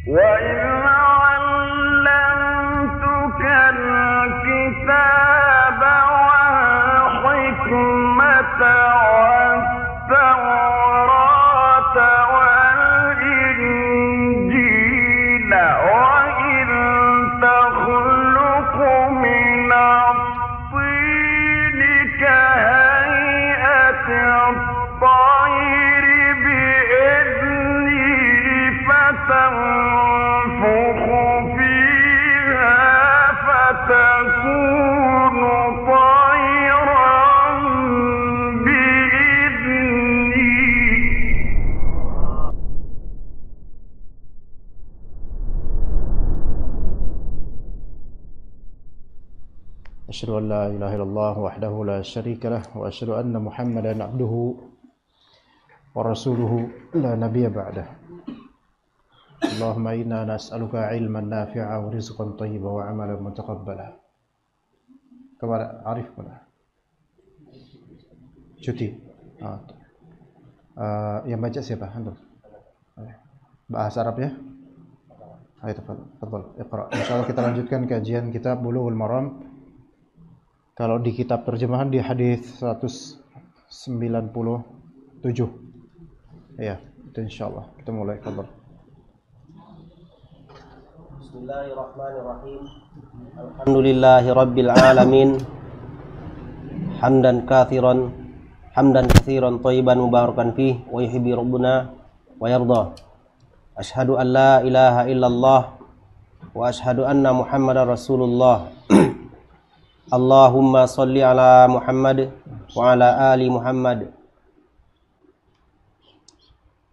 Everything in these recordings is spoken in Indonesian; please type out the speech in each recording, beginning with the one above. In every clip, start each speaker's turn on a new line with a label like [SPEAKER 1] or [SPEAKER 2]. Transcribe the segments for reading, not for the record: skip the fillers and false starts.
[SPEAKER 1] وَإِذْ عَلَّمْتُكَ الْكِتَابَ وَالْحِكْمَةَ وَالتَّوْرَاةَ وَالْإِنْجِيلَ وَإِذْ تَخْلُقُ مِنَ الطِّينِ كَهَيْئَةِ الطَّيْرِ بِإِذْنِي فَتَنفُخُ فِيهَا فَتَكُونُ طَيْرًا بِإِذْنِي.
[SPEAKER 2] أشهد أن لا إله إلا الله وحده لا شريك له وأشهد أن محمدا عبده ورسوله لا نبي بعده. اللهم إنا نسألك علما نافعا ورزقا طيبا وعملا متقبلا. Kepada Arif mana? Cuti. Yang baca siapa? Antum. Bahasa Arab ya? Ayo tafadhal. Iqra. Insyaallah kita lanjutkan kajian kitab Bulughul Maram. Kalau di kitab terjemahan di hadis 197. Ya, itu insyaallah. Kita mulai, tafadhal.
[SPEAKER 3] Bismillahirrahmanirrahim. Alhamdulillahi rabbil alamin. Hamdan katsiran thayyiban mubarakan fih wa yuhibbu rabbuna wa yarda. Asyhadu an la ilaha illallah wa asyhadu anna Muhammadar Rasulullah. Allahumma shalli ala Muhammad wa ala ali Muhammad.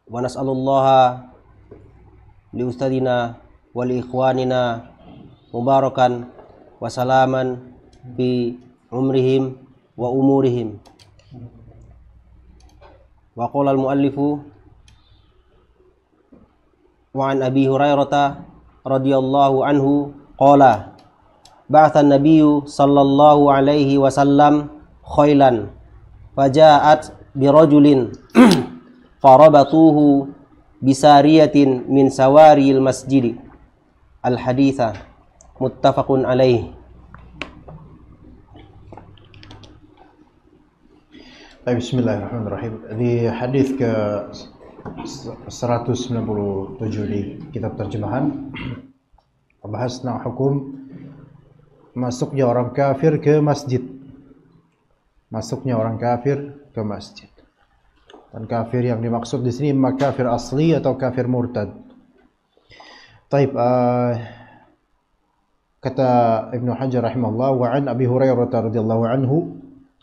[SPEAKER 3] Wa nas'alullaha li ustadina wa li ikhwanina mubarakan wa salaman bi umrihim wa umurihim. Wa qala al-muallifu wa an Abi Hurairah radhiyallahu anhu qala ba'atha an-nabiyyu sallallahu alaihi wasallam khailan faja'at birajulin farabatuhu bisariyatin min sawaril masjid. Al-haditha muttafaqun alaihi.
[SPEAKER 2] Bismillahirrahmanirrahim. Di hadis ke 197 di kitab terjemahan membahas tentang hukum masuknya orang kafir ke masjid. Masuknya orang kafir ke masjid. Dan kafir yang dimaksud di sini imma kafir asli atau kafir murtad. Taib, kata Ibnu Hajar rahimahullah, wa an Abi Hurairah radhiyallahu anhu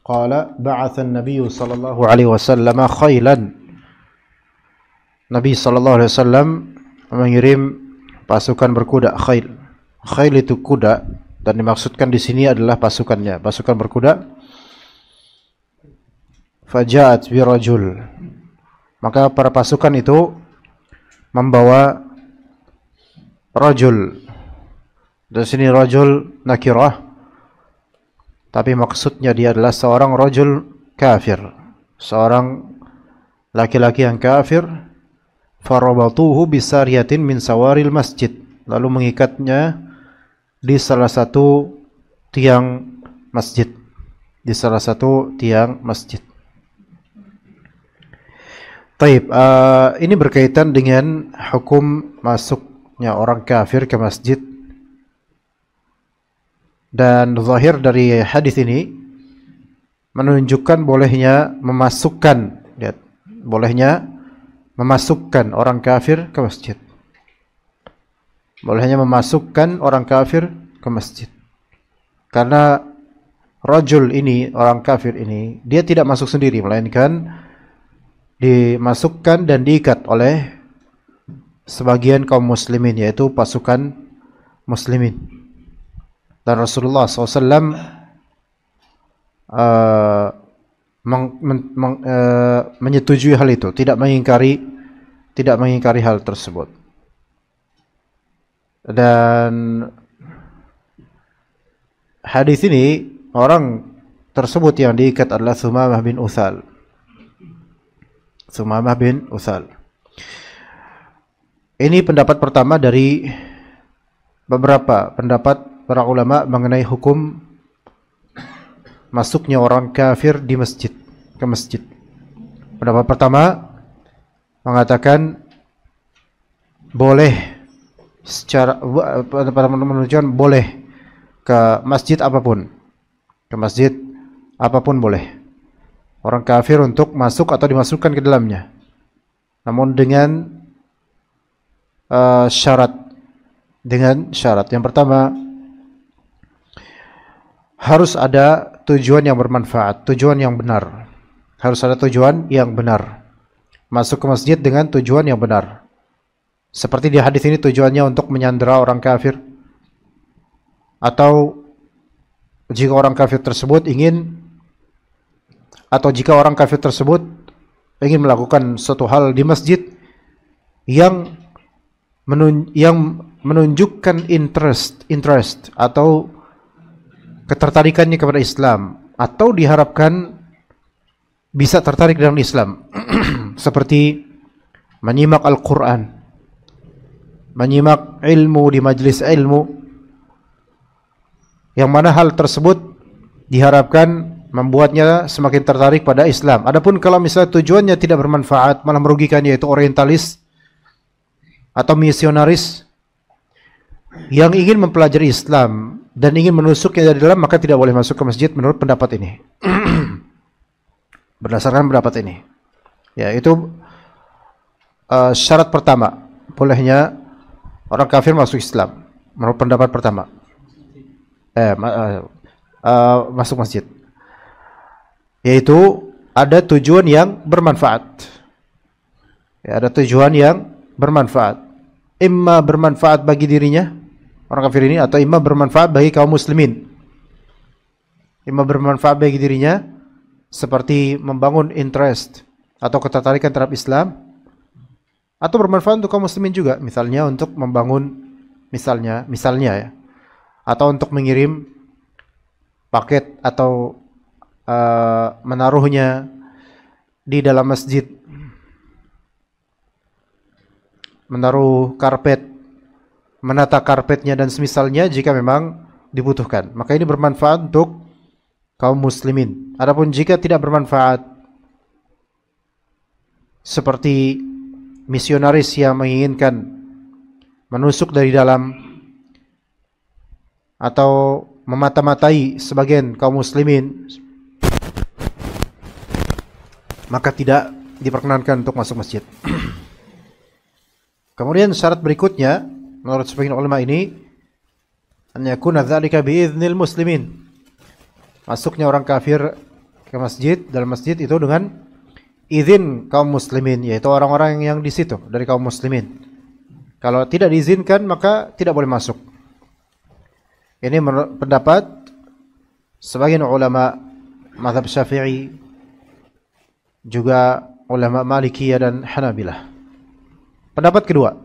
[SPEAKER 2] qala ba'atha an-nabiy sallallahu alaihi wasallam khailan. Nabi sallallahu alaihi wasallam mengirim pasukan berkuda, khail. Khail itu kuda dan dimaksudkan di sini adalah pasukannya, pasukan berkuda. Faja'at birajul, maka para pasukan itu membawa rajul. Di sini rajul nakirah, tapi maksudnya dia adalah seorang rajul kafir, seorang laki-laki yang kafir. Farabatuhu bisariyatin min sawaril masjid, lalu mengikatnya di salah satu tiang masjid, di salah satu tiang masjid. Taib, ini berkaitan dengan hukum masuknya orang kafir ke masjid. Dan zahir dari hadis ini menunjukkan bolehnya memasukkan, lihat, bolehnya memasukkan orang kafir ke masjid. Bolehnya memasukkan orang kafir ke masjid. Karena rajul ini, orang kafir ini, dia tidak masuk sendiri, melainkan dimasukkan dan diikat oleh sebagian kaum muslimin, yaitu pasukan muslimin. Dan Rasulullah SAW menyetujui hal itu, tidak mengingkari hal tersebut. Dan hadis ini orang tersebut yang diikat adalah Tsumamah bin Utsal. Tsumamah bin Utsal. Ini pendapat pertama dari beberapa pendapat para ulama mengenai hukum masuknya orang kafir di masjid, ke masjid. Pendapat pertama mengatakan boleh secara pada menunjukkan boleh ke masjid apapun. Ke masjid apapun boleh. Orang kafir untuk masuk atau dimasukkan ke dalamnya. Namun dengan syarat. Dengan syarat. Yang pertama, harus ada tujuan yang bermanfaat, tujuan yang benar. Harus ada tujuan yang benar. Masuk ke masjid dengan tujuan yang benar. Seperti di hadis ini tujuannya untuk menyandera orang kafir. Atau jika orang kafir tersebut ingin melakukan suatu hal di masjid yang menunjukkan interest atau ketertarikannya kepada Islam, atau diharapkan bisa tertarik dengan Islam seperti menyimak Al-Quran, menyimak ilmu di majelis ilmu, yang mana hal tersebut diharapkan membuatnya semakin tertarik pada Islam. Adapun kalau misalnya tujuannya tidak bermanfaat, malah merugikan, yaitu orientalis atau misionaris yang ingin mempelajari Islam dan ingin menusuknya dari dalam, maka tidak boleh masuk ke masjid menurut pendapat ini. Berdasarkan pendapat ini, ya, itu syarat pertama bolehnya orang kafir masuk Islam menurut pendapat pertama. Masuk masjid, yaitu ada tujuan yang bermanfaat. Ya, ada tujuan yang bermanfaat. Imma bermanfaat bagi dirinya, orang kafir ini, atau imma bermanfaat bagi kaum muslimin. Imma bermanfaat bagi dirinya, seperti membangun interest atau ketertarikan terhadap Islam, atau bermanfaat untuk kaum muslimin juga, misalnya untuk membangun, misalnya ya, atau untuk mengirim paket atau menaruhnya di dalam masjid, menaruh karpet, menata karpetnya dan semisalnya jika memang dibutuhkan. Maka ini bermanfaat untuk kaum muslimin. Adapun jika tidak bermanfaat, seperti misionaris yang menginginkan menusuk dari dalam atau memata-matai sebagian kaum muslimin, maka tidak diperkenankan untuk masuk masjid. Kemudian syarat berikutnya menurut sebagian ulama ini, an yakuna dzalika biiznil muslimin. Masuknya orang kafir ke masjid, dalam masjid itu dengan izin kaum muslimin, yaitu orang-orang yang di situ dari kaum muslimin. Kalau tidak diizinkan maka tidak boleh masuk. Ini menurut pendapat sebagian ulama mazhab Syafi'i, juga ulama Malikiyah dan Hanabilah. Pendapat kedua,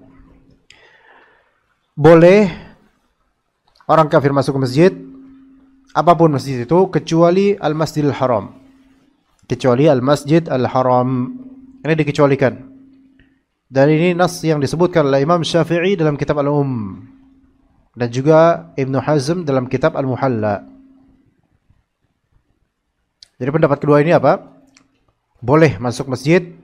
[SPEAKER 2] boleh orang kafir masuk ke masjid, apapun masjid itu, kecuali Al-Masjidil Haram. Kecuali Al-Masjid Al-Haram. Ini dikecualikan. Dan ini nas yang disebutkan oleh Imam Syafi'i dalam kitab Al-Um, dan juga Ibnu Hazm dalam kitab Al-Muhalla. Jadi pendapat kedua ini apa? Boleh masuk masjid.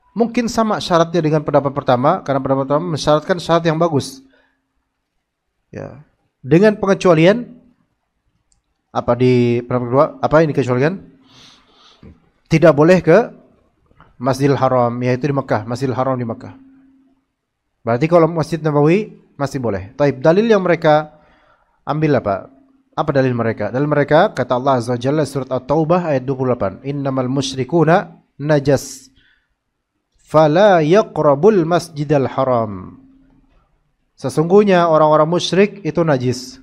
[SPEAKER 2] Mungkin sama syaratnya dengan pendapat pertama, karena pendapat pertama mensyaratkan syarat yang bagus. Ya. Dengan pengecualian apa di pendapat kedua? Apa yang dikecualikan? Tidak boleh ke Masjidil Haram, yaitu di Mekah, Masjidil Haram di Mekah. Berarti kalau Masjid Nabawi masih boleh. Taib, dalil yang mereka ambil apa? Apa dalil mereka? Dalil mereka kata Allah Azza wa Jalla surat At-Taubah ayat 28, "Innamal musyrikuna najas fala yaqrabul Masjidal Haram." Sesungguhnya orang-orang musyrik itu najis.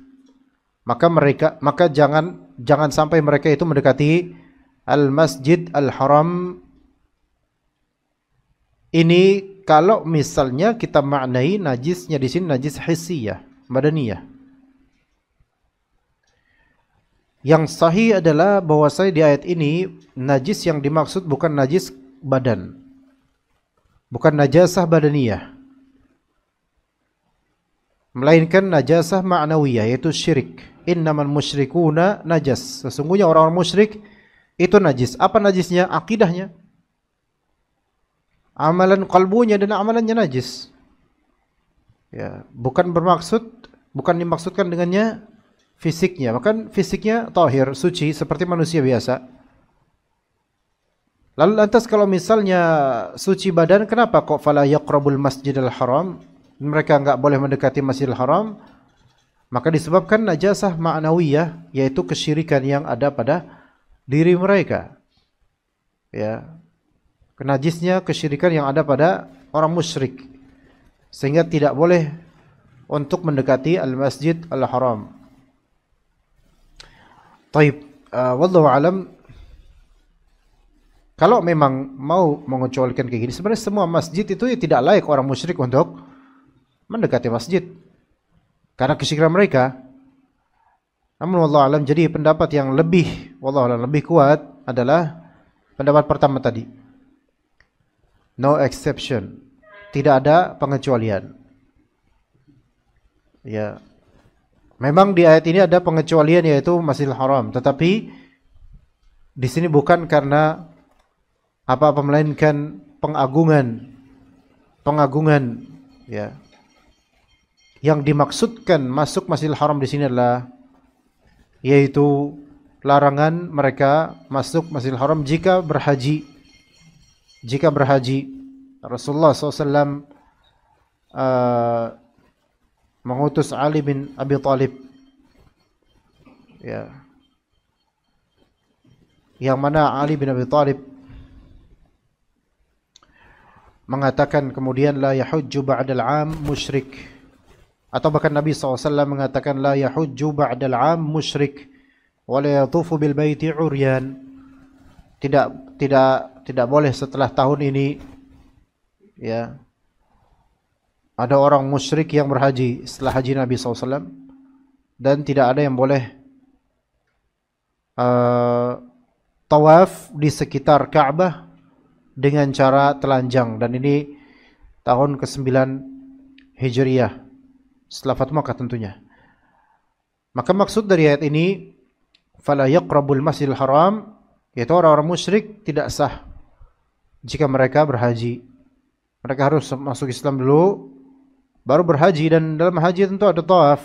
[SPEAKER 2] Maka jangan sampai mereka itu mendekati Al-Masjid Al-Haram. Ini kalau misalnya kita maknai najisnya di sini najis hissiyah, badaniyah. Yang sahih adalah bahwasanya di ayat ini najis yang dimaksud bukan najis badan, bukan najasah badaniyah, melainkan najasah ma'nawiyah, yaitu syirik. Innamal musyrikuna najas. Sesungguhnya orang-orang musyrik itu najis. Apa najisnya? Akidahnya, amalan kalbunya dan amalannya najis. Ya, bukan dimaksudkan dengannya fisiknya. Bahkan fisiknya tahir, suci seperti manusia biasa. Lalu lantas kalau misalnya suci badan, kenapa kok fala yaqrabul masjidil haram? Mereka enggak boleh mendekati Masjidil Haram. Maka disebabkan najasah ma'nawiyah, yaitu kesyirikan yang ada pada diri mereka. Ya. Najisnya kesyirikan yang ada pada orang musyrik, sehingga tidak boleh untuk mendekati Al-Masjid Al-Haram. Taib, wallahu alam. Kalau memang mau mengecualikan kayak gini, sebenarnya semua masjid itu ya tidak layak orang musyrik untuk mendekati masjid karena kesyirikan mereka. Namun wallahu alam, jadi pendapat yang wallahu alam lebih kuat adalah pendapat pertama tadi. No exception. Tidak ada pengecualian. Ya. Memang di ayat ini ada pengecualian, yaitu Masjidil Haram, tetapi di sini bukan karena apa-apa melainkan pengagungan ya. Yang dimaksudkan masuk Masjidil Haram di sini adalah yaitu larangan mereka masuk Masjidil Haram jika berhaji. Jika berhaji, Rasulullah SAW mengutus Ali bin Abi Thalib, ya, yang mana Ali bin Abi Thalib mengatakan kemudian la yahujju ba'dal 'am musyrik, atau bahkan Nabi SAW mengatakan la yahujju ba'dal 'am musyrik wa la yatufu bil baiti 'uryan. Tidak boleh setelah tahun ini, ya, ada orang musyrik yang berhaji setelah haji Nabi SAW, dan tidak ada yang boleh tawaf di sekitar Ka'bah dengan cara telanjang. Dan ini tahun ke-9 Hijriyah setelah Fathu Makkah tentunya. Maka maksud dari ayat ini fala yaqrabul masjidil haram, yaitu orang-orang musyrik tidak sah jika mereka berhaji. Mereka harus masuk Islam dulu, baru berhaji, dan dalam haji tentu ada tawaf,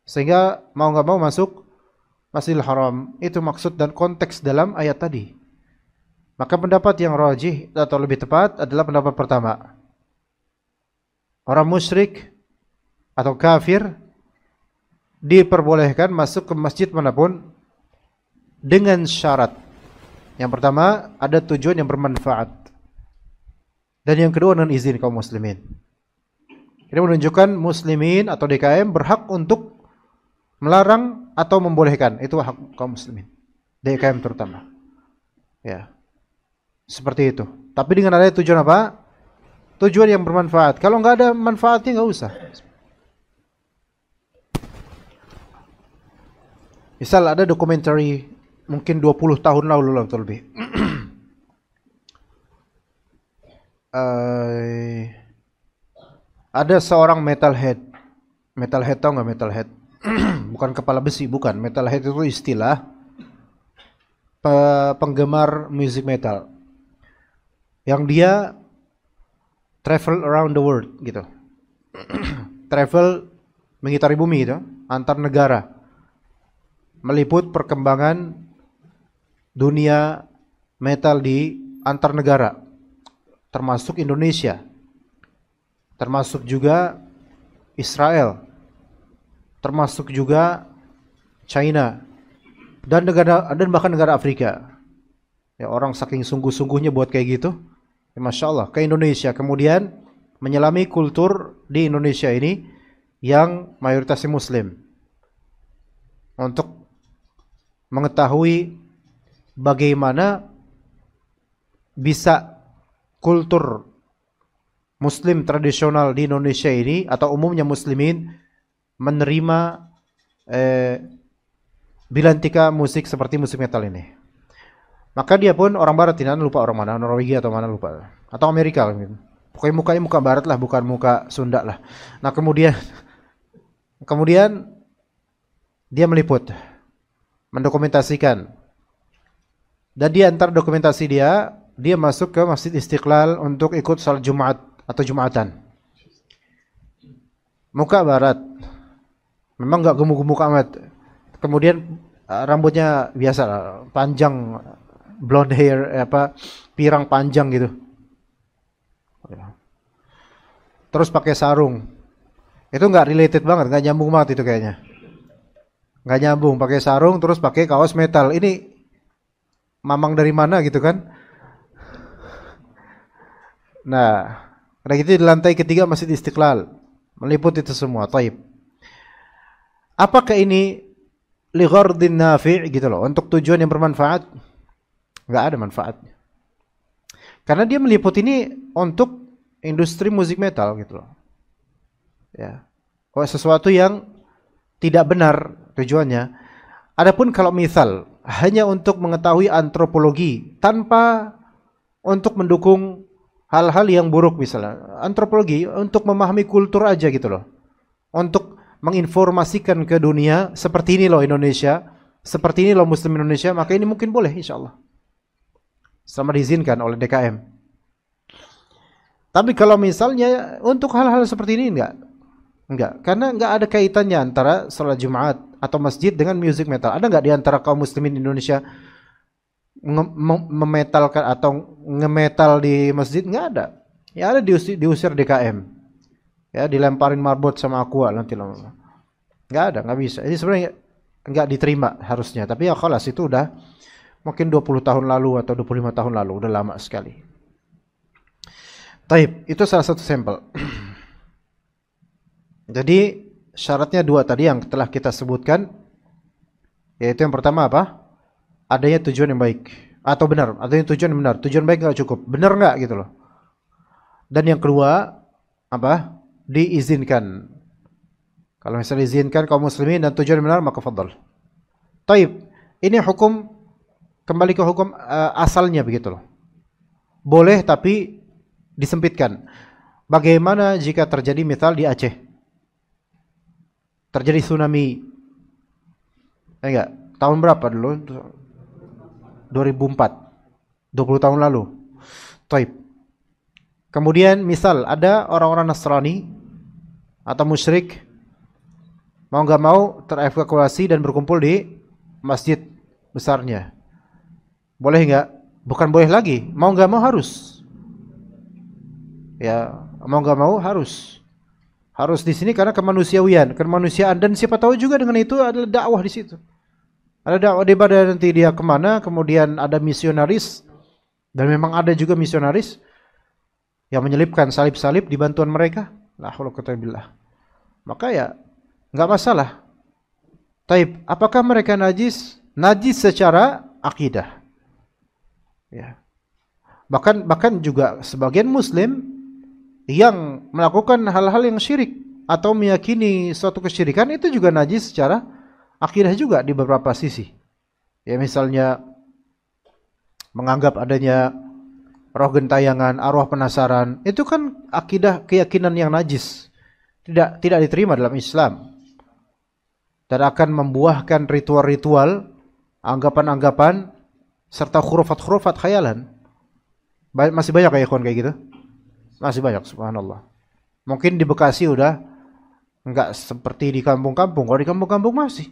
[SPEAKER 2] sehingga mau nggak mau masuk Masjidil Haram. Itu maksud dan konteks dalam ayat tadi. Maka pendapat yang rajih atau lebih tepat adalah pendapat pertama. Orang musyrik atau kafir diperbolehkan masuk ke masjid manapun dengan syarat. Yang pertama, ada tujuan yang bermanfaat. Dan yang kedua, dengan izin kaum muslimin. Ini menunjukkan muslimin atau DKM berhak untuk melarang atau membolehkan. Itu hak kaum muslimin, DKM terutama. Ya, seperti itu. Tapi dengan ada tujuan apa? Tujuan yang bermanfaat. Kalau nggak ada manfaatnya, nggak usah. Misal ada dokumenter mungkin 20 tahun lalu atau lebih. Ada seorang metalhead. Metalhead, tahu nggak metalhead? Bukan kepala besi, bukan. Metalhead itu istilah penggemar musik metal, yang dia travel around the world gitu. Travel mengitari bumi itu, antar negara, meliput perkembangan dunia metal di antar negara, termasuk Indonesia, termasuk juga Israel, termasuk juga China, dan bahkan negara Afrika. Ya, orang saking sungguh-sungguhnya buat kayak gitu, ya, Masya Allah, ke Indonesia, kemudian menyelami kultur di Indonesia ini yang mayoritasnya Muslim, untuk mengetahui bagaimana bisa kultur Muslim tradisional di Indonesia ini, atau umumnya Muslimin, menerima bilantika musik seperti musik metal ini. Maka dia pun orang barat, tidak lupa orang mana, Norwegia atau mana lupa, atau Amerika gitu. Pokoknya mukanya muka barat lah, bukan muka Sunda lah. Nah kemudian kemudian dia meliput, mendokumentasikan. Dan di antara dokumentasi dia masuk ke Masjid Istiqlal untuk ikut salat Jumat atau Jumatan. Muka barat, memang nggak gemuk-gemuk amat. Kemudian rambutnya biasa, panjang, blonde hair, pirang panjang gitu. Terus pakai sarung. Itu nggak related banget, nggak nyambung banget itu kayaknya. Nggak nyambung, pakai sarung terus pakai kaos metal. Ini mamang dari mana gitu kan? Nah, udah gitu di lantai ketiga Masjid Istiqlal, meliput itu semua. Taib. Apakah ini li ghardin nafi' gitu loh, untuk tujuan yang bermanfaat? Enggak ada manfaatnya. Karena dia meliput ini untuk industri musik metal gitu loh. Ya. Sesuatu yang tidak benar tujuannya. Adapun kalau misal hanya untuk mengetahui antropologi tanpa untuk mendukung hal-hal yang buruk, misalnya antropologi untuk memahami kultur aja gitu loh, untuk menginformasikan ke dunia seperti ini loh Indonesia, seperti ini loh Muslim Indonesia, maka ini mungkin boleh insyaallah, selama diizinkan oleh DKM. Tapi kalau misalnya untuk hal-hal seperti ini enggak, karena enggak ada kaitannya antara salat Jumat atau masjid dengan music metal. Ada enggak di antara kaum muslimin Indonesia memetalkan atau ngemetal di masjid? Enggak ada. Ya ada diusir DKM. Ya dilemparin marbot sama aqua nanti lama. Enggak ada, enggak bisa. Ini sebenarnya enggak diterima harusnya, tapi ya khalas itu udah mungkin 20 tahun lalu atau 25 tahun lalu, udah lama sekali. Taib, itu salah satu sampel. Jadi syaratnya dua tadi yang telah kita sebutkan, yaitu yang pertama apa? Adanya tujuan yang baik atau benar, adanya tujuan yang benar. Tujuan baik nggak cukup, benar nggak gitu loh. Dan yang kedua apa? Diizinkan. Kalau misalnya diizinkan kaum muslimin dan tujuan yang benar, maka fadhal. Taib, ini hukum, kembali ke hukum asalnya begitu loh. Boleh tapi disempitkan. Bagaimana jika terjadi misal di Aceh? Terjadi tsunami, enggak, tahun berapa dulu? 2004, 20 tahun lalu. Taib. Kemudian misal ada orang-orang Nasrani atau musyrik mau nggak mau terevakuasi dan berkumpul di masjid besarnya. Boleh nggak? Bukan boleh lagi, mau nggak mau harus. Ya, mau nggak mau harus. Harus di sini karena kemanusiaan, dan siapa tahu juga dengan itu adalah dakwah di situ. Ada dakwah daripada nanti dia kemana, kemudian ada misionaris, dan memang ada juga misionaris yang menyelipkan salib-salib di bantuan mereka. La haula wala quwwata illa billah. Maka ya nggak masalah. Taib, apakah mereka najis? Najis secara akidah. Ya. Bahkan juga sebagian Muslim yang melakukan hal-hal yang syirik atau meyakini suatu kesyirikan itu juga najis secara akidah juga di beberapa sisi. Ya misalnya menganggap adanya roh gentayangan, arwah penasaran, itu kan akidah keyakinan yang najis. Tidak diterima dalam Islam. Dan akan membuahkan ritual-ritual, anggapan-anggapan serta khurafat-khurafat khayalan. Masih banyak ya ikhwan kayak gitu? Masih banyak, subhanallah. Mungkin di Bekasi udah enggak seperti di kampung-kampung. Kalau di kampung-kampung masih.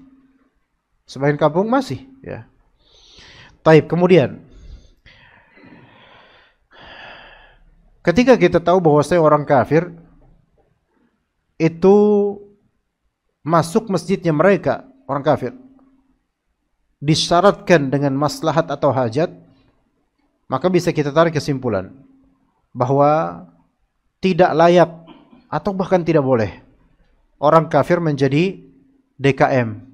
[SPEAKER 2] Sebagian kampung masih, ya. Taib, kemudian ketika kita tahu bahwasanya orang kafir itu masuk masjidnya mereka, orang kafir, disyaratkan dengan maslahat atau hajat, maka bisa kita tarik kesimpulan bahwa tidak layak atau bahkan tidak boleh orang kafir menjadi DKM.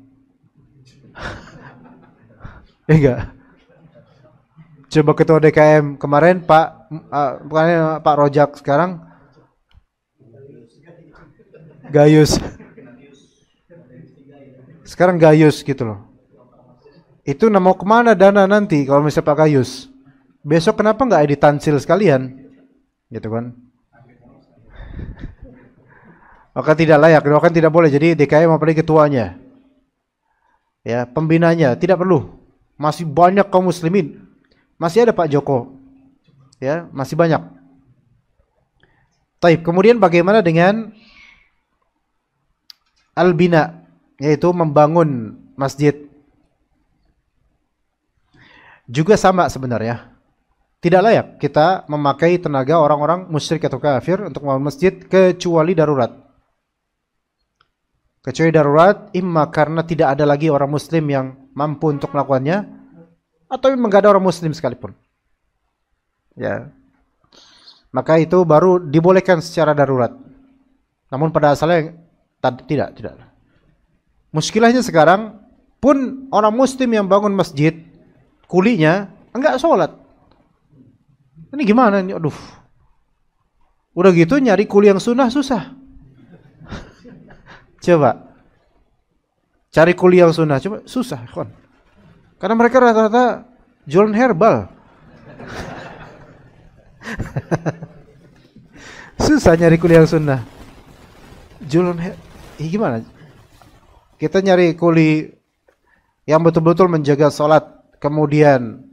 [SPEAKER 2] Enggak. Coba ketua DKM kemarin bukannya Pak Rojak, sekarang Gayus. Sekarang Gayus gitu loh. Itu mau kemana dana nanti kalau misalnya Pak Gayus? Besok kenapa nggak edit tansil sekalian? Gitu kan? Maka tidak layak, bahkan tidak boleh. Jadi DKM apalagi ketuanya, ya, pembinanya tidak perlu. Masih banyak kaum muslimin, masih ada Pak Joko, ya, masih banyak. Taib. Kemudian bagaimana dengan al-bina, yaitu membangun masjid? Juga sama sebenarnya. Tidak layak kita memakai tenaga orang-orang musyrik atau kafir untuk membangun masjid kecuali darurat. Kecuali darurat, imma karena tidak ada lagi orang muslim yang mampu untuk melakukannya, atau memang tidak ada orang muslim sekalipun. Ya. Maka itu baru dibolehkan secara darurat. Namun pada asalnya tidak. Muskilahnya sekarang pun orang muslim yang bangun masjid, kulinya enggak sholat. Ini gimana nih? Aduh. Udah gitu nyari kuli yang sunnah susah. Coba cari kuli yang sunnah, coba susah, kawan. Karena mereka rata-rata jualan herbal. Susah nyari kuli yang sunnah. Gimana? Kita nyari kuli yang betul-betul menjaga sholat, kemudian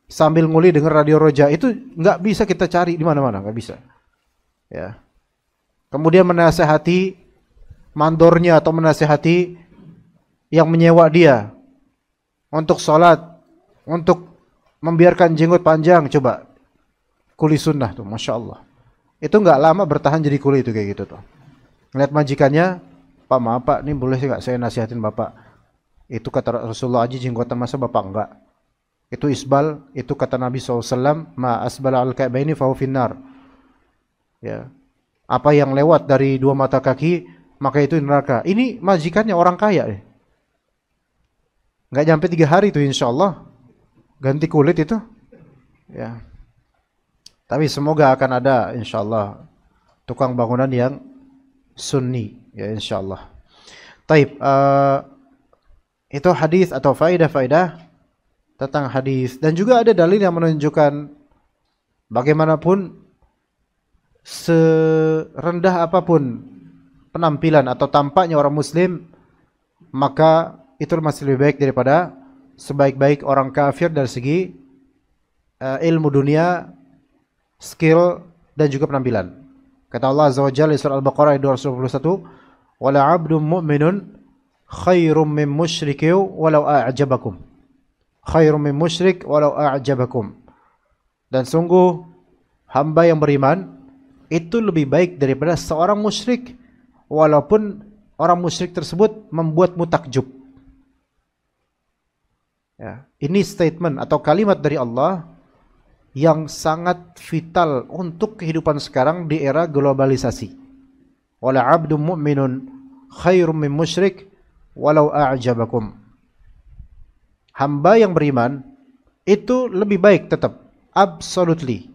[SPEAKER 2] sambil nguli dengan radio roja, itu nggak bisa kita cari di mana-mana, nggak bisa. Ya. Kemudian menasehati mandornya atau menasehati yang menyewa dia untuk sholat, untuk membiarkan jenggot panjang, coba kuli sunnah tuh, masya Allah. Itu nggak lama bertahan jadi kuli itu kayak gitu tuh. Ngeliat majikannya, Pak maaf Pak, ini boleh nggak saya nasihatin Bapak? Itu kata Rasulullah aja jenggotan, masa Bapak enggak? Itu isbal, itu kata Nabi SAW, ma asbala al-ka'baini fahu finnar. Ya. Apa yang lewat dari dua mata kaki, maka itu neraka. Ini majikannya orang kaya deh. Nggak nyampe 3 hari itu insya Allah ganti kulit itu. Ya. Tapi semoga akan ada insya Allah tukang bangunan yang sunni, ya insya Allah. Taib. Itu hadis atau faedah-faedah tentang hadis, dan juga ada dalil yang menunjukkan bagaimanapun serendah apapun penampilan atau tampaknya orang muslim, maka itu masih lebih baik daripada sebaik-baik orang kafir dari segi ilmu dunia, skill, dan juga penampilan. Kata Allah Azza wa Jalla di surah Al-Baqarah ayat 221, "Wala 'abdun mu'minun khairum min musyrikin walau a'jabakum." Khairum min musyrik walau a'jabakum. Dan sungguh hamba yang beriman itu lebih baik daripada seorang musyrik, walaupun orang musyrik tersebut membuatmu takjub. Ya, ini statement atau kalimat dari Allah yang sangat vital untuk kehidupan sekarang di era globalisasi. Wala 'abdun mu'minun khairum min musyrik walau a'jabakum. Hamba yang beriman itu lebih baik tetap, absolutely,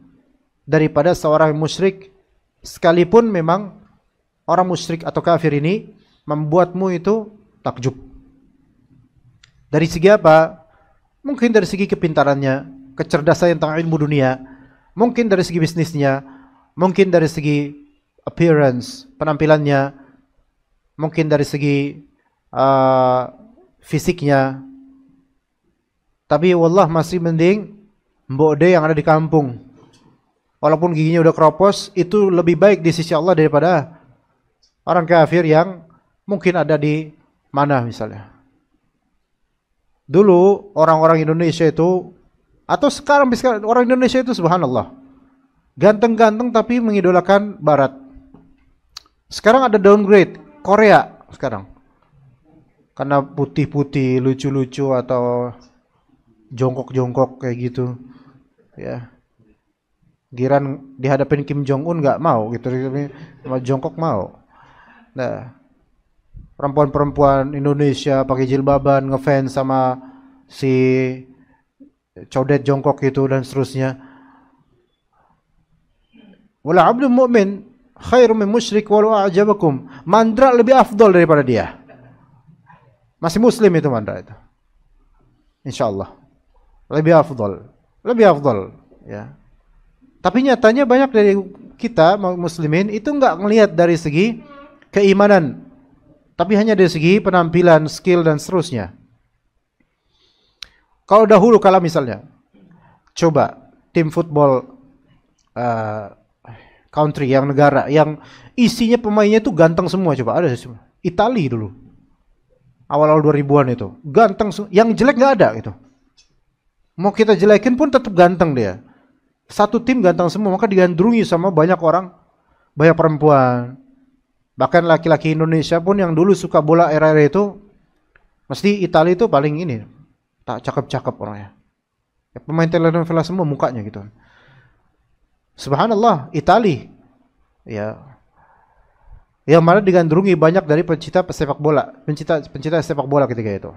[SPEAKER 2] daripada seorang musyrik, sekalipun memang orang musyrik atau kafir ini membuatmu itu takjub. Dari segi apa? Mungkin dari segi kepintarannya, kecerdasan tentang ilmu dunia, mungkin dari segi bisnisnya, mungkin dari segi appearance, penampilannya, mungkin dari segi fisiknya. Tapi wallah masih mending Mbok De yang ada di kampung. Walaupun giginya udah keropos, itu lebih baik di sisi Allah daripada orang kafir yang mungkin ada di mana misalnya. Dulu orang-orang Indonesia itu, atau sekarang orang Indonesia itu subhanallah, ganteng-ganteng tapi mengidolakan barat. Sekarang ada downgrade, Korea sekarang. Karena putih-putih, lucu-lucu atau jongkok-jongkok kayak gitu. Ya. Giran dihadapin Kim Jong Un nggak mau gitu, sama jongkok mau. Nah, perempuan-perempuan Indonesia pakai jilbaban ngefans sama si codet jongkok gitu dan seterusnya. Wala 'abdun mu'min khairum min musyrik walau a'jabakum. Mandra lebih afdol daripada dia. Masih muslim itu mandra itu. Insyaallah. Lebih afdol. Lebih afdol, ya. Tapi nyatanya banyak dari kita muslimin itu enggak ngelihat dari segi keimanan, tapi hanya dari segi penampilan, skill dan seterusnya. Kalau dahulu kala misalnya, coba tim football country yang negara yang isinya pemainnya itu ganteng semua, coba ada semua. Italia dulu. Awal-awal 2000-an itu. Ganteng yang jelek nggak ada gitu. Mau kita jelekin pun tetap ganteng dia. Satu tim ganteng semua, maka digandrungi sama banyak orang, banyak perempuan. Bahkan laki-laki Indonesia pun yang dulu suka bola era-era itu, mesti Italia itu paling ini, tak cakep-cakep orangnya. Ya, pemain telenovela semua mukanya gitu. Subhanallah, Italia. Ya. Yang mana digandrungi banyak dari pencinta sepak bola, pencinta sepak bola ketika itu.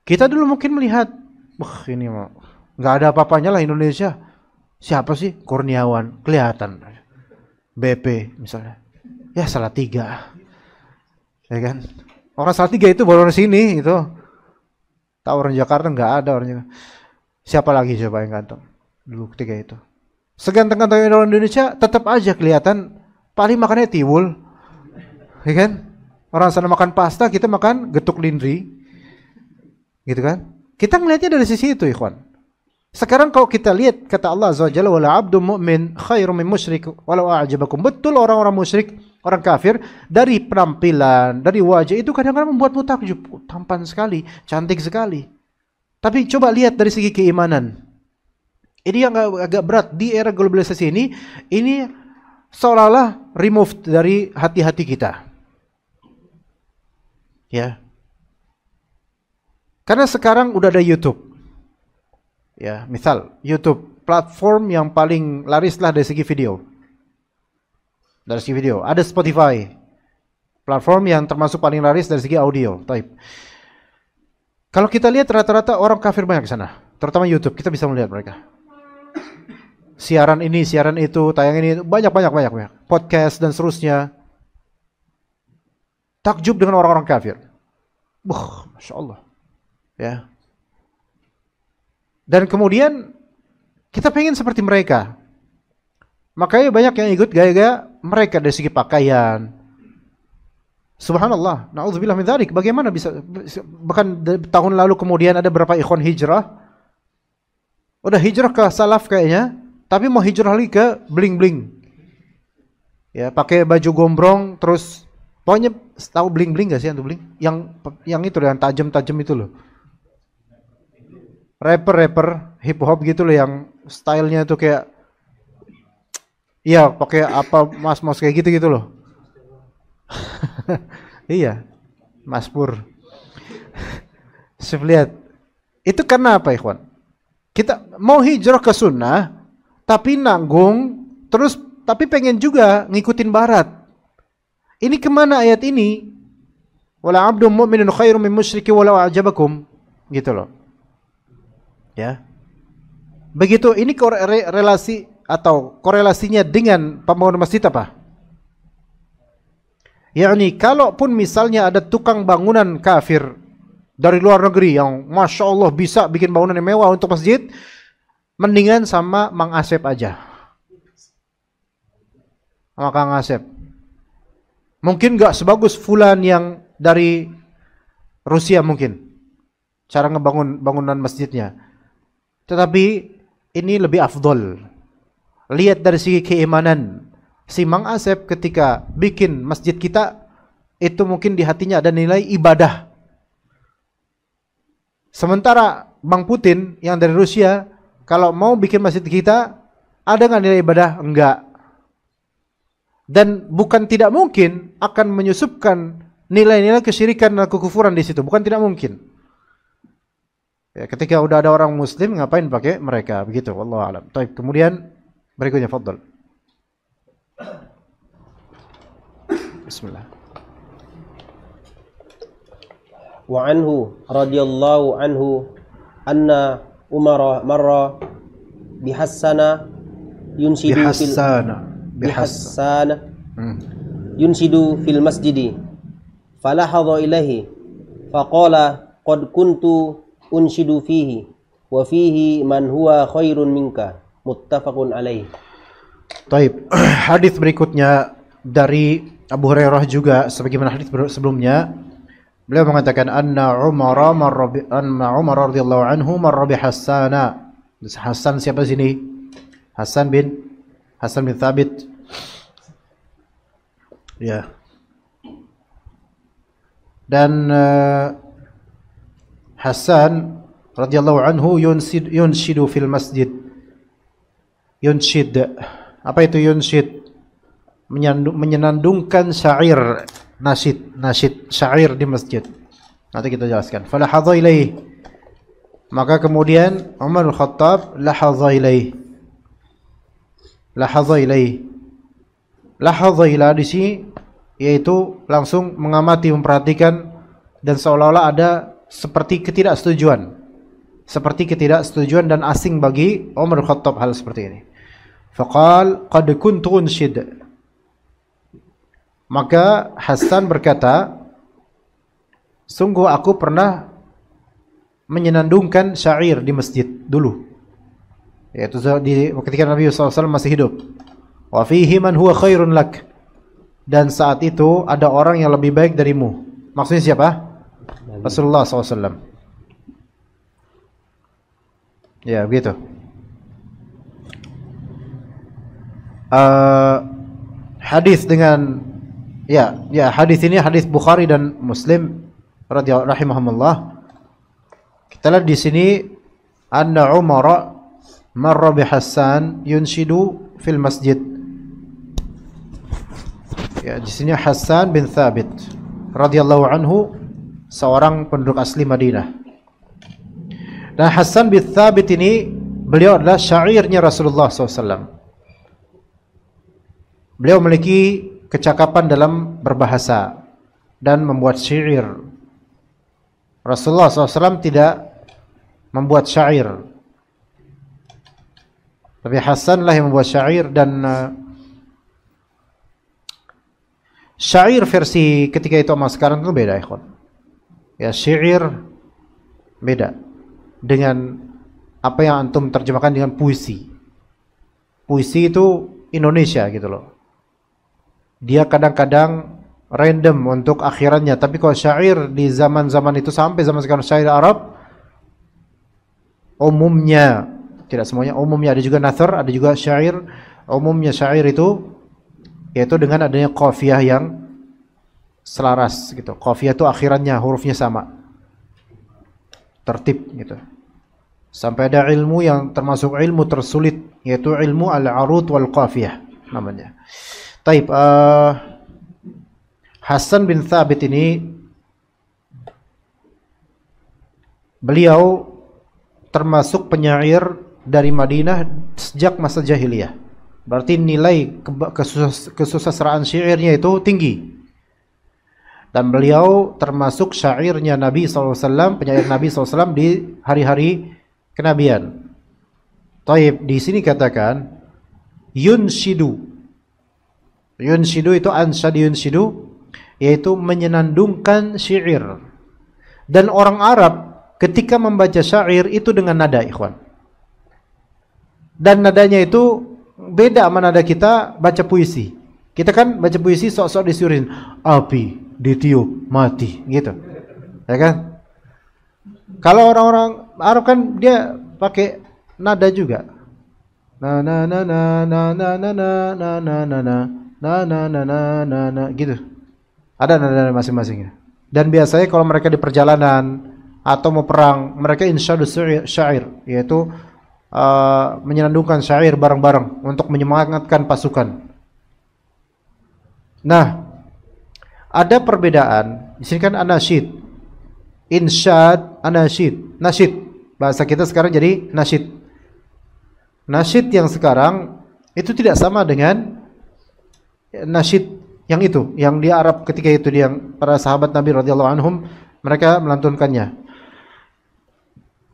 [SPEAKER 2] Kita dulu mungkin melihat, wah ini mah nggak ada apa-apanya lah Indonesia. Siapa sih? Kurniawan, kelihatan. BP misalnya. Ya Salatiga. Ya kan? Orang Salatiga itu baru orang sini itu. Tahu orang Jakarta nggak ada orangnya. Siapa lagi coba yang ganteng dulu ketika itu? Seganteng-gantengnya orang Indonesia tetap aja kelihatan paling makannya tiwul. Ya kan? Orang sana makan pasta, kita makan getuk lindri. Gitu kan? Kita ngelihatnya dari sisi itu, ikhwan. Sekarang kalau kita lihat kata Allah Azza wa Jalla, wala 'abdun mu'min khairum min musyrik walau a'jabakum. Betul, orang-orang musyrik, orang kafir dari penampilan, dari wajah itu kadang-kadang membuatmu takjub. Tampan sekali, cantik sekali. Tapi coba lihat dari segi keimanan. Ini yang agak berat di era globalisasi ini seolah-olah removed dari hati-hati kita. Ya. Karena sekarang udah ada YouTube. Ya, misal YouTube, platform yang paling laris lah dari segi video. Dari segi video. Ada Spotify, platform yang termasuk paling laris dari segi audio. Type. Kalau kita lihat rata-rata orang kafir banyak di sana, terutama YouTube, kita bisa melihat mereka. Siaran ini, siaran itu, tayang ini, banyak. Podcast dan seterusnya. Takjub dengan orang-orang kafir. Masya Allah. Ya. Dan kemudian kita pengen seperti mereka. Makanya banyak yang ikut gaya-gaya mereka dari segi pakaian. Subhanallah, na'udzubillah min dzalik. Bagaimana bisa, bahkan tahun lalu kemudian ada berapa ikhwan hijrah. Udah hijrah ke salaf kayaknya, tapi mau hijrah lagi ke bling-bling. Ya, pakai baju gombrong terus pokoknya tahu bling-bling enggak sih antum bling? Yang itu yang tajam-tajam itu loh. Rapper hip hop gitu loh yang stylenya tuh kayak iya pakai apa mas kayak gitu loh. Iya, Mas Pur. Lihat. Itu karena apa, ikhwan? Kita mau hijrah ke sunnah tapi nanggung terus tapi pengen juga ngikutin barat. Ini kemana ayat ini? Wala 'abdun mu'minun khairum min musyriki walau a'jabakum. Gitu loh. Ya. Begitu ini relasi atau korelasinya dengan pembangunan masjid apa? Yakni kalaupun misalnya ada tukang bangunan kafir dari luar negeri yang Masya Allah bisa bikin bangunan yang mewah untuk masjid, mendingan sama Mang Asep aja. Sama Kang Asep. Mungkin gak sebagus fulan yang dari Rusia mungkin. Cara ngebangun bangunan masjidnya. Tetapi ini lebih afdol. Lihat dari segi keimanan. Si Mang Asep ketika bikin masjid kita, itu mungkin di hatinya ada nilai ibadah. Sementara Bang Putin yang dari Rusia, kalau mau bikin masjid kita, ada nggak nilai ibadah? Enggak. Dan bukan tidak mungkin akan menyusupkan nilai-nilai kesyirikan dan kekufuran di situ. Bukan tidak mungkin. Ya, ketika udah ada orang muslim ngapain pakai mereka begitu, wallahu alam. Baik, kemudian berikutnya fadhal. Bismillah.
[SPEAKER 3] Wa anhu radhiyallahu anhu anna Umar marra bihassana yunshidu yunshidu fil masjidi falahadha ilaihi faqala qad kuntu unshidu fihi wa fihi man huwa khairun minka muttafaqun alaih.
[SPEAKER 2] Taib. Hadis berikutnya dari Abu Hurairah juga sebagaimana hadis sebelumnya, beliau mengatakan anna Umar radhiyallahu anhu marra bi Hassana. Hasan siapa sini? Hasan bin Thabit. Ya. Dan Hasan radhiyallahu anhu yunshidu fil masjid. Yunshid. Apa itu yunshid? Menyenandungkan syair, nasyid syair di masjid. Nanti kita jelaskan. Falahadha ilaih. Maka kemudian Umar Al-Khattab lahadha ilaih. Lahadha ila di sini yaitu langsung mengamati, memperhatikan, dan seolah-olah ada seperti ketidaksetujuan dan asing bagi Umar Al-Khattab hal seperti ini. Faqal qad kuntu unshid. Maka Hasan berkata, sungguh aku pernah menyenandungkan syair di masjid dulu, yaitu ketika Nabi SAW masih hidup. Wa fihi man huwa khairun lak. Dan saat itu ada orang yang lebih baik darimu. Maksudnya siapa? Rasulullah SAW. Ya begitu. Hadis dengan hadis ini hadis Bukhari dan Muslim rahimahumullah. Kita lihat di sini anna Umar marra bi Hasan yunshidu fil masjid. Ya, di sini Hasan bin Thabit radhiyallahu anhu, seorang penduduk asli Madinah. Dan Hasan bin Thabit ini beliau adalah syairnya Rasulullah SAW. Beliau memiliki kecakapan dalam berbahasa dan membuat syair. Rasulullah SAW tidak membuat syair, tapi Hasan lah yang membuat syair. Dan syair versi ketika itu sama sekarang itu beda, ikhwan. Ya, syair beda dengan apa yang antum terjemahkan dengan puisi. Puisi itu Indonesia gitu loh. Dia kadang-kadang random untuk akhirannya, tapi kalau syair di zaman-zaman itu sampai zaman sekarang, syair Arab umumnya, tidak semuanya, umumnya ada juga nathar, ada juga syair. Umumnya syair itu yaitu dengan adanya qafiyah yang selaras gitu. Qafiyah itu akhirannya hurufnya sama, tertib gitu. Sampai ada ilmu yang termasuk ilmu tersulit, yaitu ilmu al-arud wal qafiyah namanya. Taib, Hasan bin Thabit ini beliau termasuk penyair dari Madinah sejak masa jahiliyah. Berarti nilai kesusastraan syairnya itu tinggi. Dan beliau termasuk syairnya Nabi SAW, penyair Nabi SAW di hari-hari kenabian. Taib, di sini katakan yunshidu. Yunshidu itu ansyad yunshidu, yaitu menyenandungkan syair. Dan orang Arab ketika membaca syair itu dengan nada, ikhwan. Dan nadanya itu beda sama nada kita baca puisi. Kita kan baca puisi sok-sok disuruhin api ditiup mati gitu, ya kan? Kalau orang-orang Arab kan dia pakai nada juga. Na na na na na na na na na na na na gitu. Ada nada masing-masing. Dan biasanya kalau mereka di perjalanan atau mau perang, mereka insyadu syair, yaitu menyenandungkan syair bareng-bareng untuk menyemangatkan pasukan. Nah, ada perbedaan. Di sini kan anasyid, insyad, anasyid, nasyid. Bahasa kita sekarang jadi nasyid. Nasyid yang sekarang itu tidak sama dengan nasyid yang itu, yang di Arab ketika itu, yang para sahabat Nabi radhiyallahu anhum mereka melantunkannya.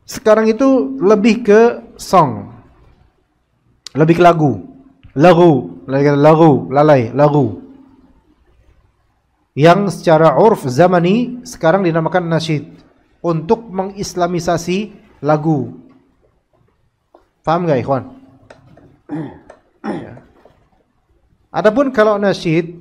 [SPEAKER 2] Sekarang itu lebih ke song, lebih ke lagu, lagu, yang secara urf zamani sekarang dinamakan nasyid untuk mengislamisasi lagu. Paham nggak, ikhwan? Adapun kalau nasyid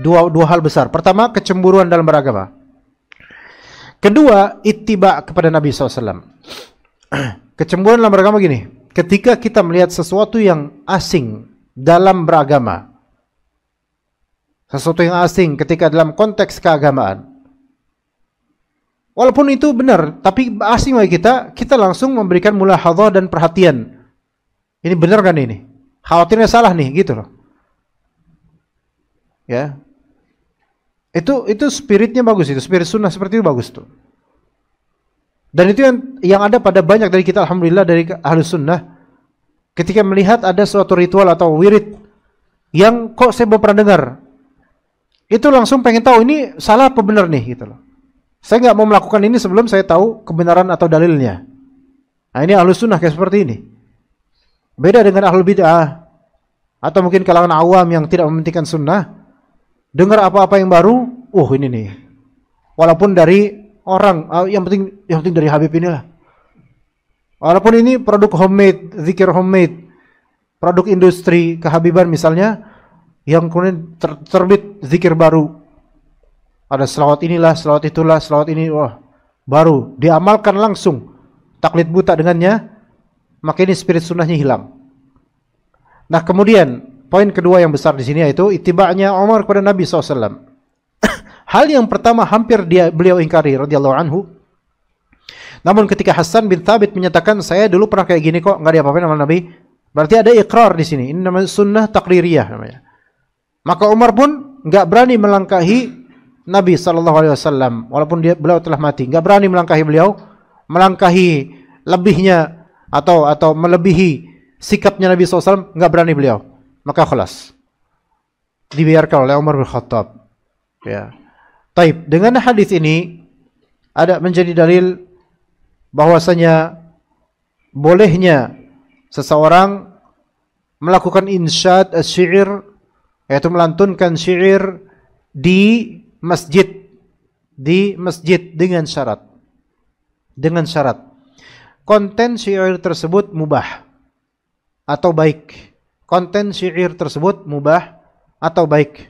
[SPEAKER 2] Dua hal besar. Pertama, kecemburuan dalam beragama. Kedua, ittiba kepada Nabi SAW. Kecemburuan dalam beragama gini, ketika kita melihat sesuatu yang asing dalam beragama, sesuatu yang asing ketika dalam konteks keagamaan, walaupun itu benar, tapi asing bagi kita langsung memberikan mulahadzah dan perhatian. Ini benar kan ini? Khawatirnya salah nih, gitu loh. Ya. Itu spiritnya bagus, itu spirit sunnah seperti itu bagus tuh. Dan itu yang ada pada banyak dari kita, alhamdulillah, dari ahlus sunnah, ketika melihat ada suatu ritual atau wirid yang kok saya belum pernah dengar, itu langsung pengen tahu ini salah apa benar nih, gitu loh. Saya nggak mau melakukan ini sebelum saya tahu kebenaran atau dalilnya. Nah, ini ahlus sunnah kayak seperti ini. Beda dengan ahlul bid'ah atau mungkin kalangan awam yang tidak mementingkan sunnah. Dengar apa-apa yang baru, ini nih. Walaupun dari orang, yang penting dari Habib inilah. Walaupun ini produk homemade, zikir homemade, produk industri kehabiban misalnya, yang kemudian terbit zikir baru. Ada selawat inilah, selawat itulah, selawat ini, baru diamalkan langsung, taklid buta dengannya, maka ini spirit sunnahnya hilang. Nah, kemudian poin kedua yang besar di sini yaitu ittiba'nya Umar kepada Nabi SAW. Hal yang pertama hampir beliau ingkari radhiyallahu anhu. Namun ketika Hasan bin Thabit menyatakan saya dulu pernah kayak gini kok, nggak diapa-apain sama Nabi, berarti ada ikrar di sini. Ini namanya sunnah takririyah namanya. Maka Umar pun nggak berani melangkahi Nabi SAW, walaupun beliau telah mati, nggak berani melangkahi beliau, melangkahi lebihnya atau melebihi sikapnya Nabi SAW, nggak berani beliau. Maka khalas, dibiarkan oleh Umar bin Khattab. Ya. Taib, dengan hadis ini ada menjadi dalil bahwasanya bolehnya seseorang melakukan insyad syair, yaitu melantunkan syair di masjid dengan syarat. Dengan syarat konten syair tersebut mubah atau baik. Konten syair tersebut mubah atau baik.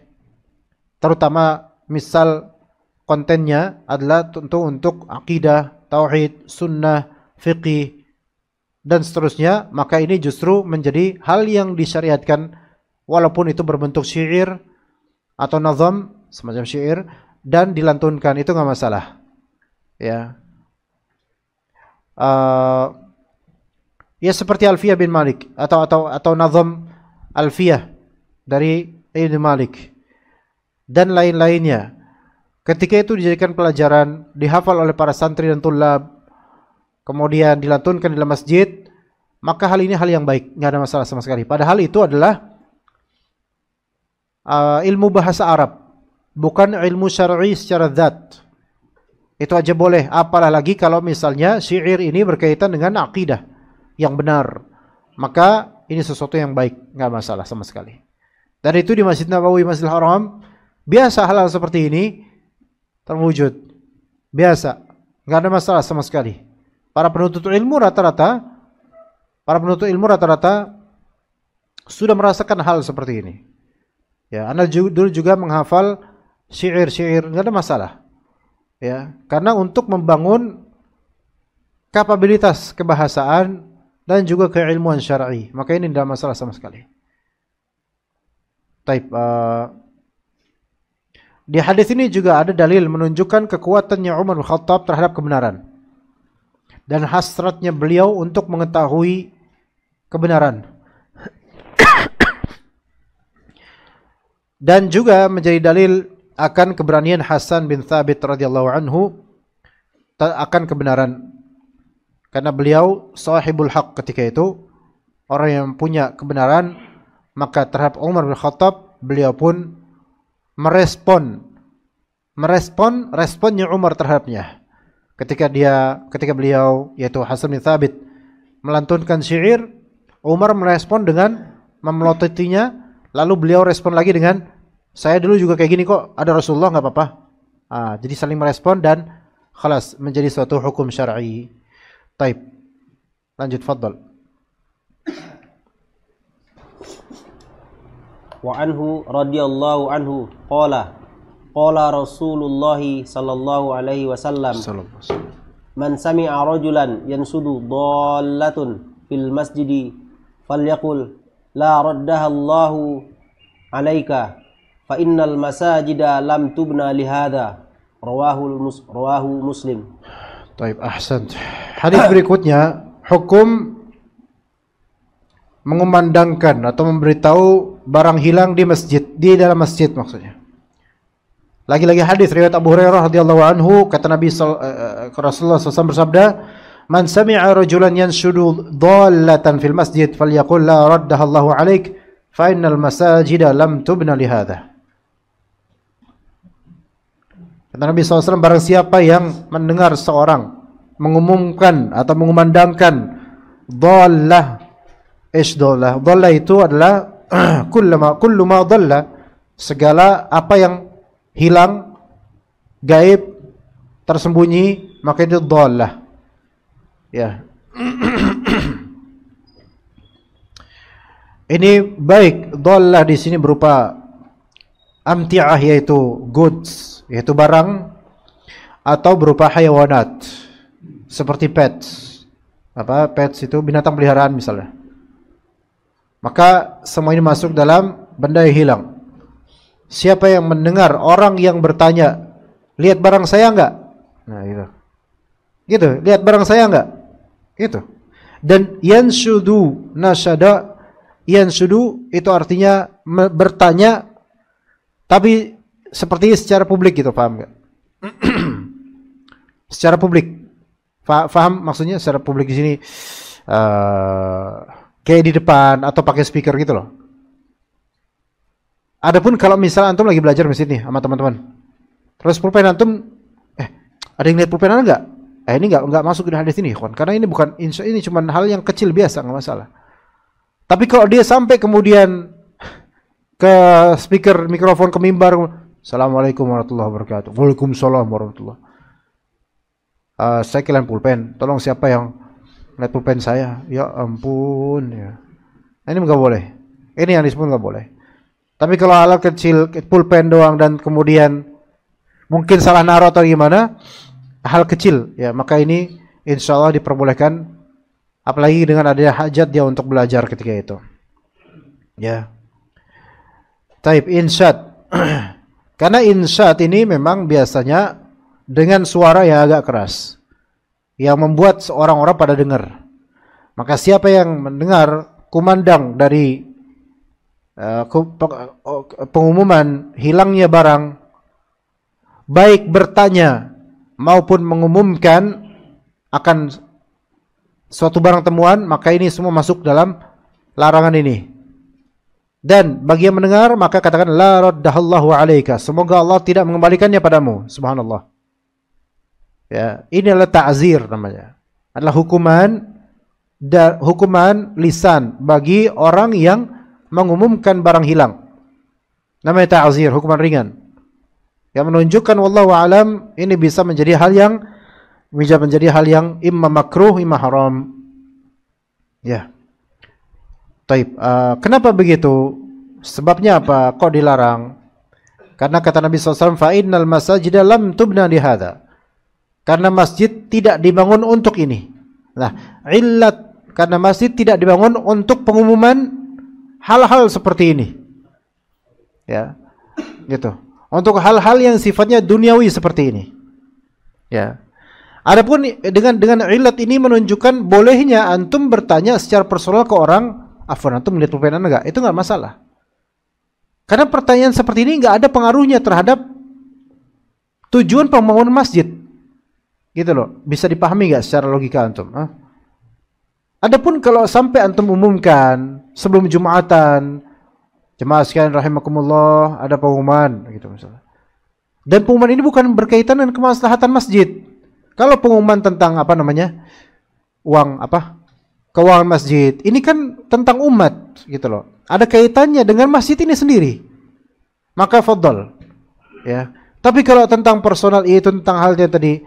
[SPEAKER 2] Terutama misal kontennya adalah tentu untuk akidah, tauhid, sunnah, fiqih, dan seterusnya, maka ini justru menjadi hal yang disyariatkan walaupun itu berbentuk syair atau nazam, semacam syair, dan dilantunkan, itu nggak masalah. Ya. Ya seperti Alfiyah bin Malik atau nazam Alfiyah dari Ibn Malik dan lain-lainnya. Ketika itu dijadikan pelajaran, dihafal oleh para santri dan tulab, kemudian dilantunkan di dalam masjid, maka hal ini hal yang baik, nggak ada masalah sama sekali. Padahal itu adalah ilmu bahasa Arab, bukan ilmu syar'i secara zat. Itu aja boleh, apalah lagi kalau misalnya syair ini berkaitan dengan akidah yang benar, maka ini sesuatu yang baik, nggak masalah sama sekali. Dan itu di Masjid Nabawi, Masjidil Haram, biasa hal-hal seperti ini terwujud, biasa, nggak ada masalah sama sekali. Para penuntut ilmu rata-rata sudah merasakan hal seperti ini. Ya, Anda dulu juga menghafal syair-syair, nggak ada masalah. Ya, karena untuk membangun kapabilitas kebahasaan dan juga keilmuan syar'i, maka ini tidak masalah sama sekali. Taib. Di hadis ini juga ada dalil menunjukkan kekuatannya Umar bin Khattab terhadap kebenaran dan hasratnya beliau untuk mengetahui kebenaran. Dan juga menjadi dalil akan keberanian Hasan bin Thabit radhiyallahu anhu akan kebenaran, karena beliau sahibul haq ketika itu, orang yang punya kebenaran. Maka terhadap Umar bin Khattab beliau pun responnya Umar terhadapnya. Ketika beliau, yaitu Hasan bin Thabit, melantunkan syair, Umar merespon dengan memelotitinya, lalu beliau respon lagi dengan, saya dulu juga kayak gini kok, ada Rasulullah, nggak apa-apa. Jadi saling merespon dan khalas, menjadi suatu hukum syar'i. Taib. Lanjut, fadhal.
[SPEAKER 3] wa anhu radhiyallahu anhu qala Rasulullah sallallahu alaihi wasallam man sami'a rajulan yansudu dhallatun fil masjidi falyaqul la raddaha Allahu alaika fa innal masajida lam tubna lihada rawahu Muslim.
[SPEAKER 2] Baik, ahsan. Hadis berikutnya, hukum mengumandangkan atau memberitahu barang hilang di masjid, di dalam masjid maksudnya. Lagi-lagi hadis riwayat Abu Hurairah radhiyallahu anhu, kata Nabi Rasulullah SAW bersabda, "Man sami'a rajulan yanshudu dhallatan fil masjid falyaqul la raddaha Allahu 'alaik fa innal masajida lam tubna li hadha." Kata Nabi SAW, barang siapa yang mendengar seorang mengumumkan atau mengumandangkan dhallah, dhallah. Dhallah itu adalah kullu ma dhalla, segala apa yang hilang, gaib, tersembunyi, maka itu dhallah. Ya. Ini baik dhallah di sini berupa amti'ah, yaitu goods, yaitu barang, atau berupa hayawanat seperti pets. Pets itu binatang peliharaan misalnya. Maka semua ini masuk dalam benda yang hilang. Siapa yang mendengar orang yang bertanya, lihat barang saya enggak? Nah, gitu, lihat barang saya enggak? Gitu. Dan yanshudu, nasyada, yanshudu itu artinya bertanya, tapi seperti secara publik gitu, paham enggak? Secara publik. Faham maksudnya secara publik di sini kayak di depan atau pakai speaker gitu loh. Adapun kalau misal antum lagi belajar masjid nih sama teman-teman, terus pulpen antum, ada yang lihat pulpen anda enggak? Ini enggak masuk di hadis ini, kawan. Karena ini bukan ini cuma hal yang kecil biasa, enggak masalah. Tapi kalau dia sampai kemudian ke speaker, mikrofon, ke mimbar, Assalamualaikum warahmatullahi wabarakatuh. Waalaikumsalam warahmatullahi. Saya kehilangan pulpen. Tolong siapa yang lihat pulpen saya? Ya ampun ya. Ini enggak boleh. Ini yang disebut enggak boleh. Tapi kalau hal kecil, pulpen doang dan kemudian mungkin salah naruh atau gimana, hal kecil ya, maka ini insya Allah diperbolehkan, apalagi dengan adanya hajat dia untuk belajar ketika itu. Ya. Taib insyad. Karena insyad ini memang biasanya dengan suara yang agak keras, yang membuat orang-orang pada dengar. Maka siapa yang mendengar kumandang dari pengumuman hilangnya barang, baik bertanya maupun mengumumkan akan suatu barang temuan, maka ini semua masuk dalam larangan ini. Dan bagi yang mendengar, maka katakan la raddahallahu alaika, semoga Allah tidak mengembalikannya padamu. Subhanallah. Ya, ini adalah ta'zir namanya. Adalah hukuman lisan bagi orang yang mengumumkan barang hilang. Namanya ta'zir, hukuman ringan. Yang menunjukkan wallahu alam ini bisa menjadi hal yang imma makruh, imma haram. Ya. Taib. Kenapa begitu? Sebabnya apa? Kok dilarang? Karena kata Nabi SAW, fa innal masajida lam tubna li hadza. Karena masjid tidak dibangun untuk ini. Nah, illat karena masjid tidak dibangun untuk pengumuman hal-hal seperti ini. Ya. Gitu. Untuk hal-hal yang sifatnya duniawi seperti ini. Ya. Adapun dengan illat ini menunjukkan bolehnya antum bertanya secara personal ke orang, "Afwan, antum melihat pulpen anda enggak?" Itu enggak masalah. Karena pertanyaan seperti ini enggak ada pengaruhnya terhadap tujuan pembangunan masjid. Gitu loh. Bisa dipahami enggak secara logika antum? Adapun kalau sampai antum umumkan sebelum Jumatan, jemaah sekalian rahimakumullah, ada pengumuman gitu misalnya. Dan pengumuman ini bukan berkaitan dengan kemaslahatan masjid. Kalau pengumuman tentang keuangan masjid, ini kan tentang umat gitu loh. Ada kaitannya dengan masjid ini sendiri. Maka fadhal. Ya. Tapi kalau tentang personal, itu tentang hal yang tadi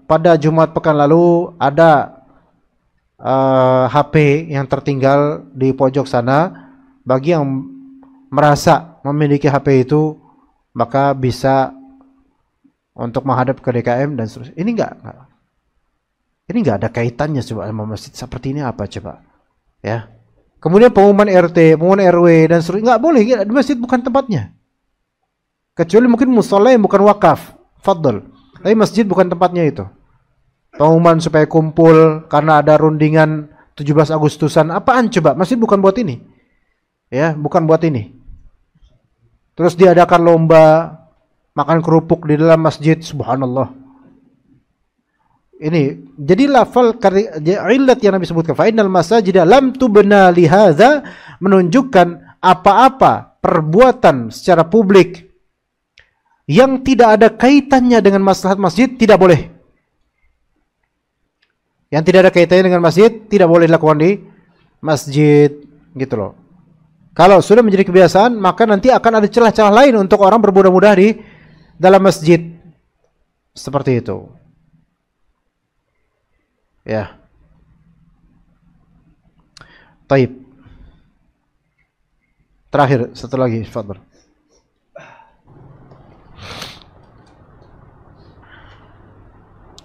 [SPEAKER 2] pada Jumat pekan lalu ada HP yang tertinggal di pojok sana, bagi yang merasa memiliki HP itu maka bisa untuk menghadap ke DKM dan seterusnya. Ini enggak ada kaitannya coba sama masjid seperti ini apa coba? Ya. Kemudian pengumuman RT, pengumuman RW dan seterusnya enggak boleh, di masjid bukan tempatnya. Kecuali mungkin mushola yang bukan wakaf, fadl. Tapi masjid bukan tempatnya itu. Pengumuman supaya kumpul karena ada rundingan 17 Agustusan, apaan coba? Masjid bukan buat ini. Ya, bukan buat ini. Terus diadakan lomba makan kerupuk di dalam masjid, subhanallah. Ini jadi lafal illat yang Nabi sebutkan, fa innal masajida lam tubna li hadza, menunjukkan apa-apa perbuatan secara publik yang tidak ada kaitannya dengan maslahat masjid tidak boleh. Yang tidak ada kaitannya dengan masjid tidak boleh dilakukan di masjid, gitu loh. Kalau sudah menjadi kebiasaan, maka nanti akan ada celah-celah lain untuk orang bermudah-mudah di dalam masjid. Seperti itu. Ya. Taib. Terakhir, satu lagi, fadhil.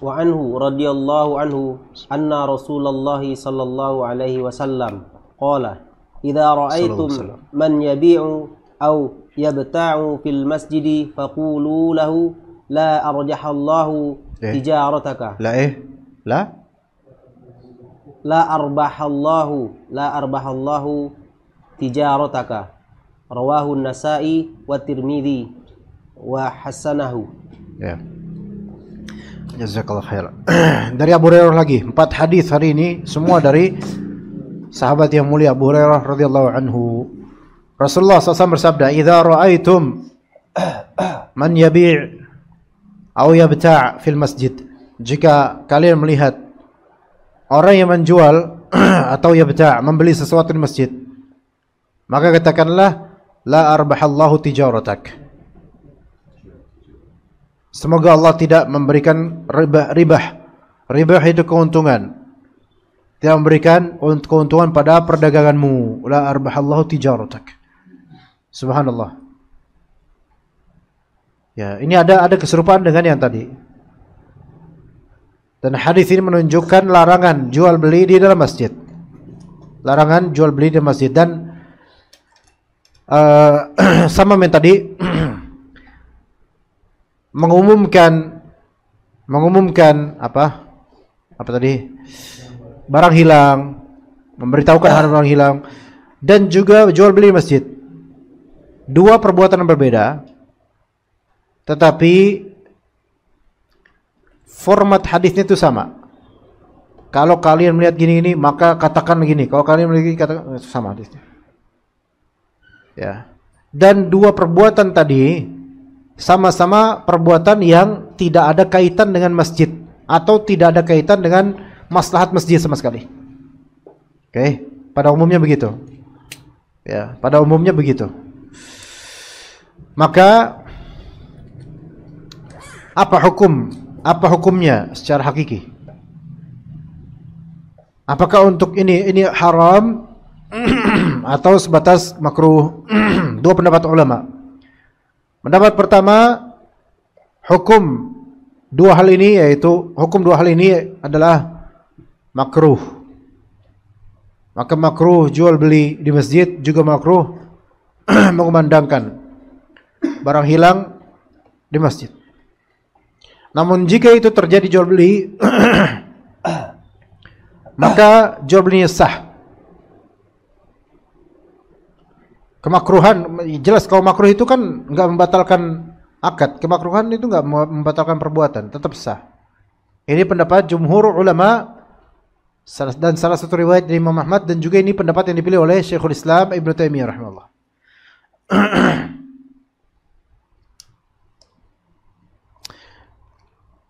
[SPEAKER 3] Wa anhu radhiyallahu anhu anna Rasulullah sallallahu alaihi wasallam qala idza ra'aitum man yabi'u aw yabta'u fil masjid faqulu lahu la arjahallahu tijarataka la arbahallahu tijarataka rawahu an-Nasa'i wa Tirmidzi wa hasanahu.
[SPEAKER 2] Ya. Jazakallah khair. Dari Abu Hurairah lagi, 4 hadis hari ini semua dari sahabat yang mulia Abu Hurairah radhiyallahu anhu. Rasulullah SAW bersabda, "Idza ra'aitum man yabi' aw yabta' fil masjid." Jika kalian melihat orang yang menjual atau yabta' membeli sesuatu di masjid, maka katakanlah la arbahallahu tijaratak. Semoga Allah tidak memberikan ribah itu keuntungan. Tidak memberikan keuntungan pada perdaganganmu. La arbahallahu tijaratak. Subhanallah. Ya, ini ada keserupaan dengan yang tadi. Dan hadis ini menunjukkan larangan jual beli di dalam masjid. Larangan jual beli di masjid dan sama yang tadi mengumumkan apa tadi, barang hilang, memberitahukan harga barang hilang, dan juga jual beli masjid. Dua perbuatan yang berbeda, tetapi format hadisnya itu sama. Kalau kalian melihat gini-gini, maka katakan begini. Kalau kalian melihat gini, katakan sama hadisnya. Ya. Dan dua perbuatan tadi sama-sama perbuatan yang tidak ada kaitan dengan masjid atau tidak ada kaitan dengan maslahat masjid sama sekali. Oke, pada umumnya begitu. Ya, pada umumnya begitu. Maka apa hukumnya secara hakiki? Apakah untuk ini haram atau sebatas makruh? Dua pendapat ulama. Pendapat pertama, hukum dua hal ini adalah makruh. Maka makruh jual beli di masjid, juga makruh mengumandangkan barang hilang di masjid. Namun jika itu terjadi jual beli maka jual belinya sah. Kemakruhan jelas, kalau makruh itu kan enggak membatalkan akad. Kemakruhan itu enggak membatalkan perbuatan, tetap sah. Ini pendapat jumhur ulama dan salah satu riwayat dari Imam Ahmad, dan juga ini pendapat yang dipilih oleh Syekhul Islam Ibnu Taimiyah rahimahullah.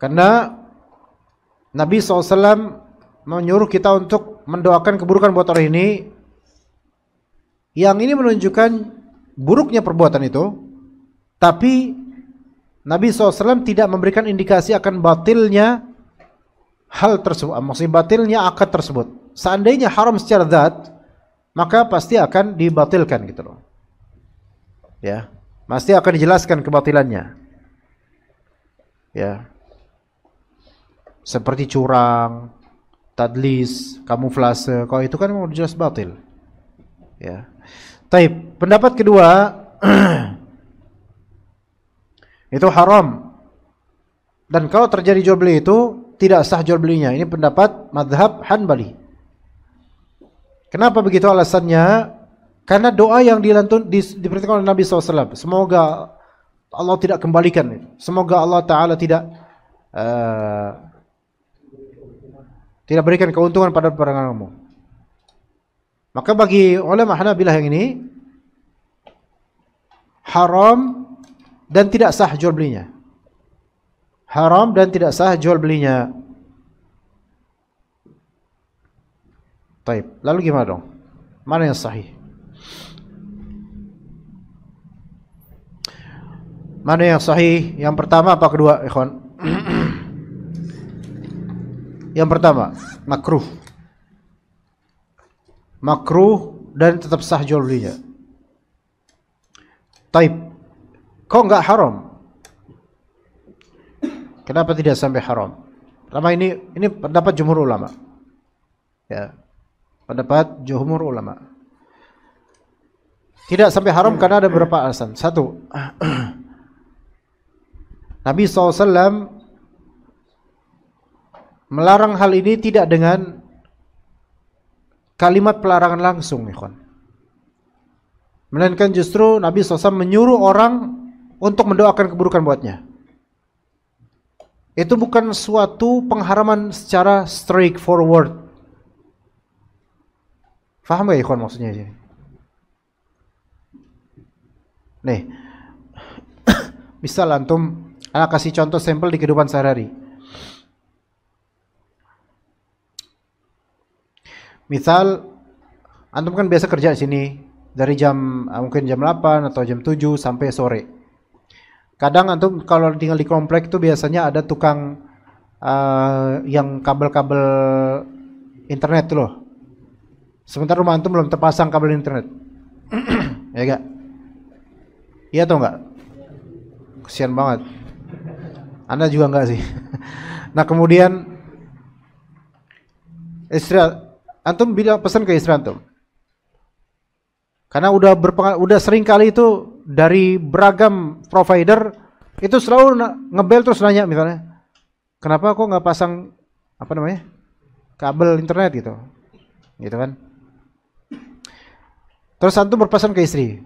[SPEAKER 2] Karena Nabi SAW menyuruh kita untuk mendoakan keburukan buat orang ini. Yang ini menunjukkan buruknya perbuatan itu, tapi Nabi SAW tidak memberikan indikasi akan batilnya hal tersebut, maksudnya batilnya akad tersebut. Seandainya haram secara zat, maka pasti akan dibatilkan gitu loh. Ya, pasti akan dijelaskan kebatilannya. Ya. Seperti curang, tadlis, kamuflase, kalau itu kan mau jelas batil. Ya. Taib, pendapat kedua itu haram. Dan kalau terjadi jual beli itu tidak sah jual belinya. Ini pendapat mazhab Hanbali. Kenapa begitu alasannya? Karena doa yang diperintahkan oleh Nabi SAW, semoga Allah tidak kembalikan, semoga Allah Ta'ala tidak berikan keuntungan pada peranganmu. Maka bagi ulama Hanabilah yang ini haram dan tidak sah jual belinya. Haram dan tidak sah jual belinya. Taib. Lalu gimana dong? Mana yang sahih? Mana yang sahih? Yang pertama apa kedua, ikhwan? Yang pertama, makruh. Makruh dan tetap sah jual belinya. Taib. Kok enggak haram? Kenapa tidak sampai haram? Pertama ini pendapat jumhur ulama. Ya. Pendapat jumhur ulama. Tidak sampai haram karena ada beberapa alasan. Satu, Nabi SAW melarang hal ini tidak dengan kalimat pelarangan langsung, ikhwan. Melainkan justru Nabi SAW menyuruh orang untuk mendoakan keburukan buatnya. Itu bukan suatu pengharaman secara straightforward. Faham gak ikhwan maksudnya ini? Nih, misal antum, anak kasih contoh sampel di kehidupan sehari-hari. Misal, antum kan biasa kerja di sini dari jam mungkin jam 8 atau jam 7 sampai sore. Kadang antum kalau tinggal di komplek itu biasanya ada tukang yang kabel-kabel internet tuh loh. Sementara rumah antum belum terpasang kabel internet. Ya enggak? Iya atau enggak? Kesian banget. Anda juga enggak sih? Nah, kemudian istri antum bilang pesan ke istri antum. Karena udah sering kali itu dari beragam provider itu selalu ngebel terus nanya misalnya, kenapa kok nggak pasang apa namanya kabel internet gitu, gitu kan? Terus antum berpesan ke istri,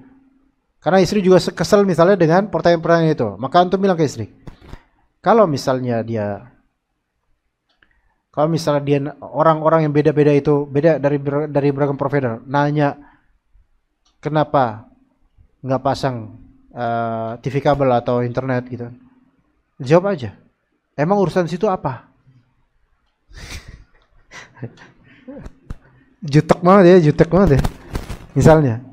[SPEAKER 2] karena istri juga kesel misalnya dengan pertanyaan-pertanyaan itu, maka antum bilang ke istri, kalau misalnya dia orang-orang yang beda-beda itu beda dari beragam provider nanya kenapa nggak pasang TV kabel atau internet gitu, jawab aja, emang urusan situ apa? Jutek banget ya misalnya,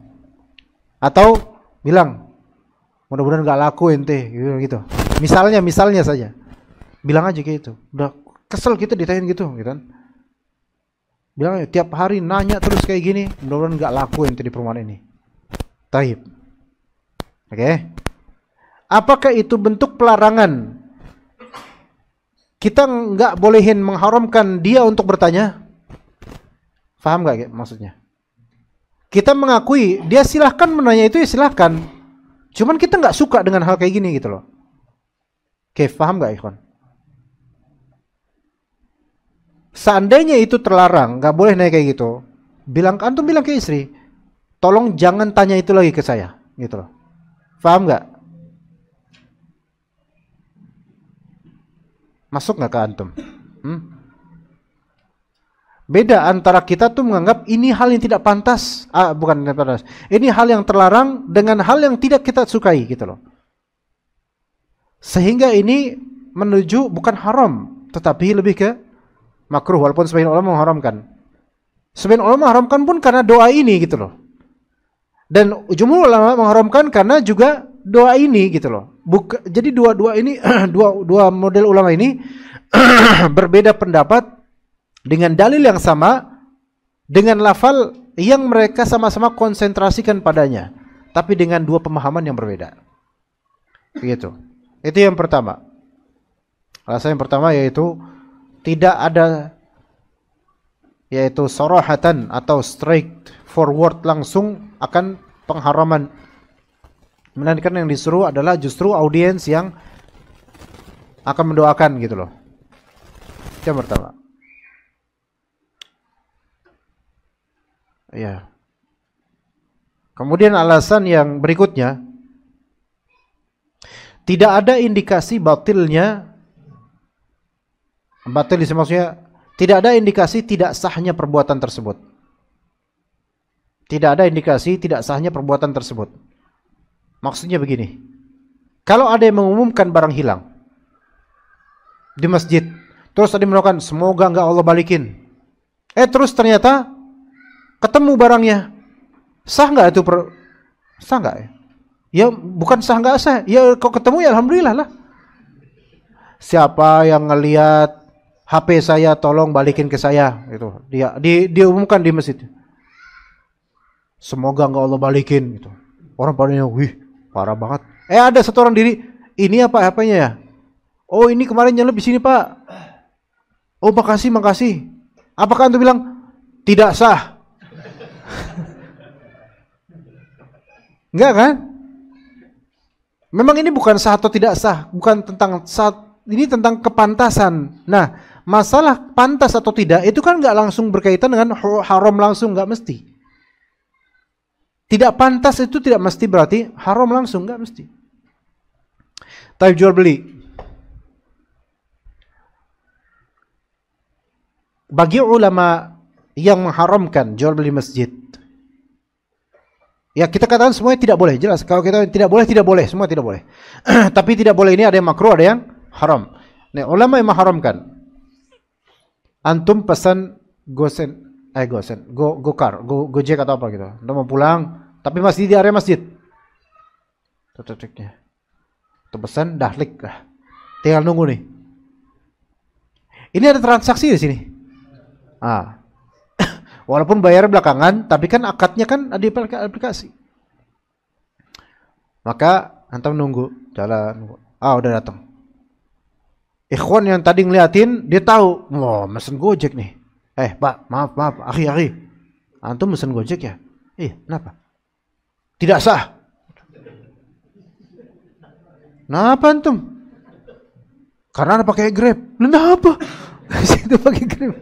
[SPEAKER 2] atau bilang mudah-mudahan nggak laku ente gitu. Misalnya saja bilang aja kayak itu, udah kesel kita ditanyain gitu kan. Bilang tiap hari nanya terus kayak gini, mudah-mudahan nggak laku ente di perumahan ini. Taib. Oke. Apakah itu bentuk pelarangan? Kita nggak bolehin mengharamkan dia untuk bertanya? Faham nggak maksudnya? Kita mengakui dia silahkan menanya itu, ya silahkan. Cuman kita nggak suka dengan hal kayak gini gitu loh. Oke, paham nggak ikhwan? Seandainya itu terlarang, nggak boleh nanya kayak gitu. Antum bilang ke istri, tolong jangan tanya itu lagi ke saya, gitu loh. Paham nggak? Masuk nggak ke antum? Beda antara kita tuh menganggap ini hal yang tidak pantas, bukan tidak pantas. Ini hal yang terlarang dengan hal yang tidak kita sukai, gitu loh. Sehingga ini menuju bukan haram, tetapi lebih ke makruh, walaupun sebagian ulama mengharamkan. Sebagian ulama mengharamkan pun karena doa ini, gitu loh. Dan jumhur ulama mengharamkan karena juga doa ini, gitu loh. Jadi dua-dua ini dua model ulama ini berbeda pendapat dengan dalil yang sama, dengan lafal yang mereka sama-sama konsentrasikan padanya. tapi dengan dua pemahaman yang berbeda. Begitu. Itu yang pertama. Alasan yang pertama yaitu tidak ada yaitu sarahatan atau straight forward langsung akan pengharaman. Melainkan yang disuruh adalah justru audiens yang akan mendoakan gitu loh. Yang pertama. Ya. Kemudian alasan yang berikutnya, tidak ada indikasi batilnya, batil maksudnya tidak ada indikasi tidak sahnya perbuatan tersebut. Tidak ada indikasi tidak sahnya perbuatan tersebut. Maksudnya begini, kalau ada yang mengumumkan barang hilang di masjid, terus ada yang melakukan semoga enggak Allah balikin, terus ternyata ketemu barangnya, sah nggak itu? Sah nggak ya? Ya bukan sah nggak sah, ya kok ketemu ya alhamdulillah lah. Siapa yang ngelihat HP saya tolong balikin ke saya, itu dia umumkan di masjid. Semoga nggak Allah balikin gitu. Orang pada wih parah banget. Ada satu orang diri, ini apa HP-nya ya? Oh ini kemarin nyelip di sini Pak. Oh makasih. Apakah antum bilang tidak sah? Enggak kan? Memang ini bukan sah atau tidak sah, bukan tentang sah, ini tentang kepantasan. Nah, masalah pantas atau tidak itu kan enggak langsung berkaitan dengan haram langsung, enggak mesti. Tidak pantas itu tidak mesti berarti haram langsung, enggak mesti. Tapi jual beli. Bagi ulama yang mengharamkan jual beli masjid, ya kita katakan semuanya tidak boleh, jelas. Kalau kita tidak boleh, semua tidak boleh. Tapi tidak boleh ini ada yang makruh, ada yang haram. Nah, ulama yang mengharamkan. Antum pesan Gojek atau apa gitu. Antum mau pulang, tapi masih di area masjid. Tutuknya. Itu pesan dahlik lah. Tinggal nunggu nih. Ini ada transaksi di sini. Walaupun bayar belakangan, tapi kan akadnya kan ada di aplikasi. Maka antum nunggu, jalan. Udah datang. Ikhwan yang tadi ngeliatin, dia tahu, mesen Gojek nih. Pak, maaf, akhi. Antum mesen Gojek ya? Kenapa? Tidak sah. Kenapa antum? Karena ada pakai Grab. Kenapa? Situ pakai Grab.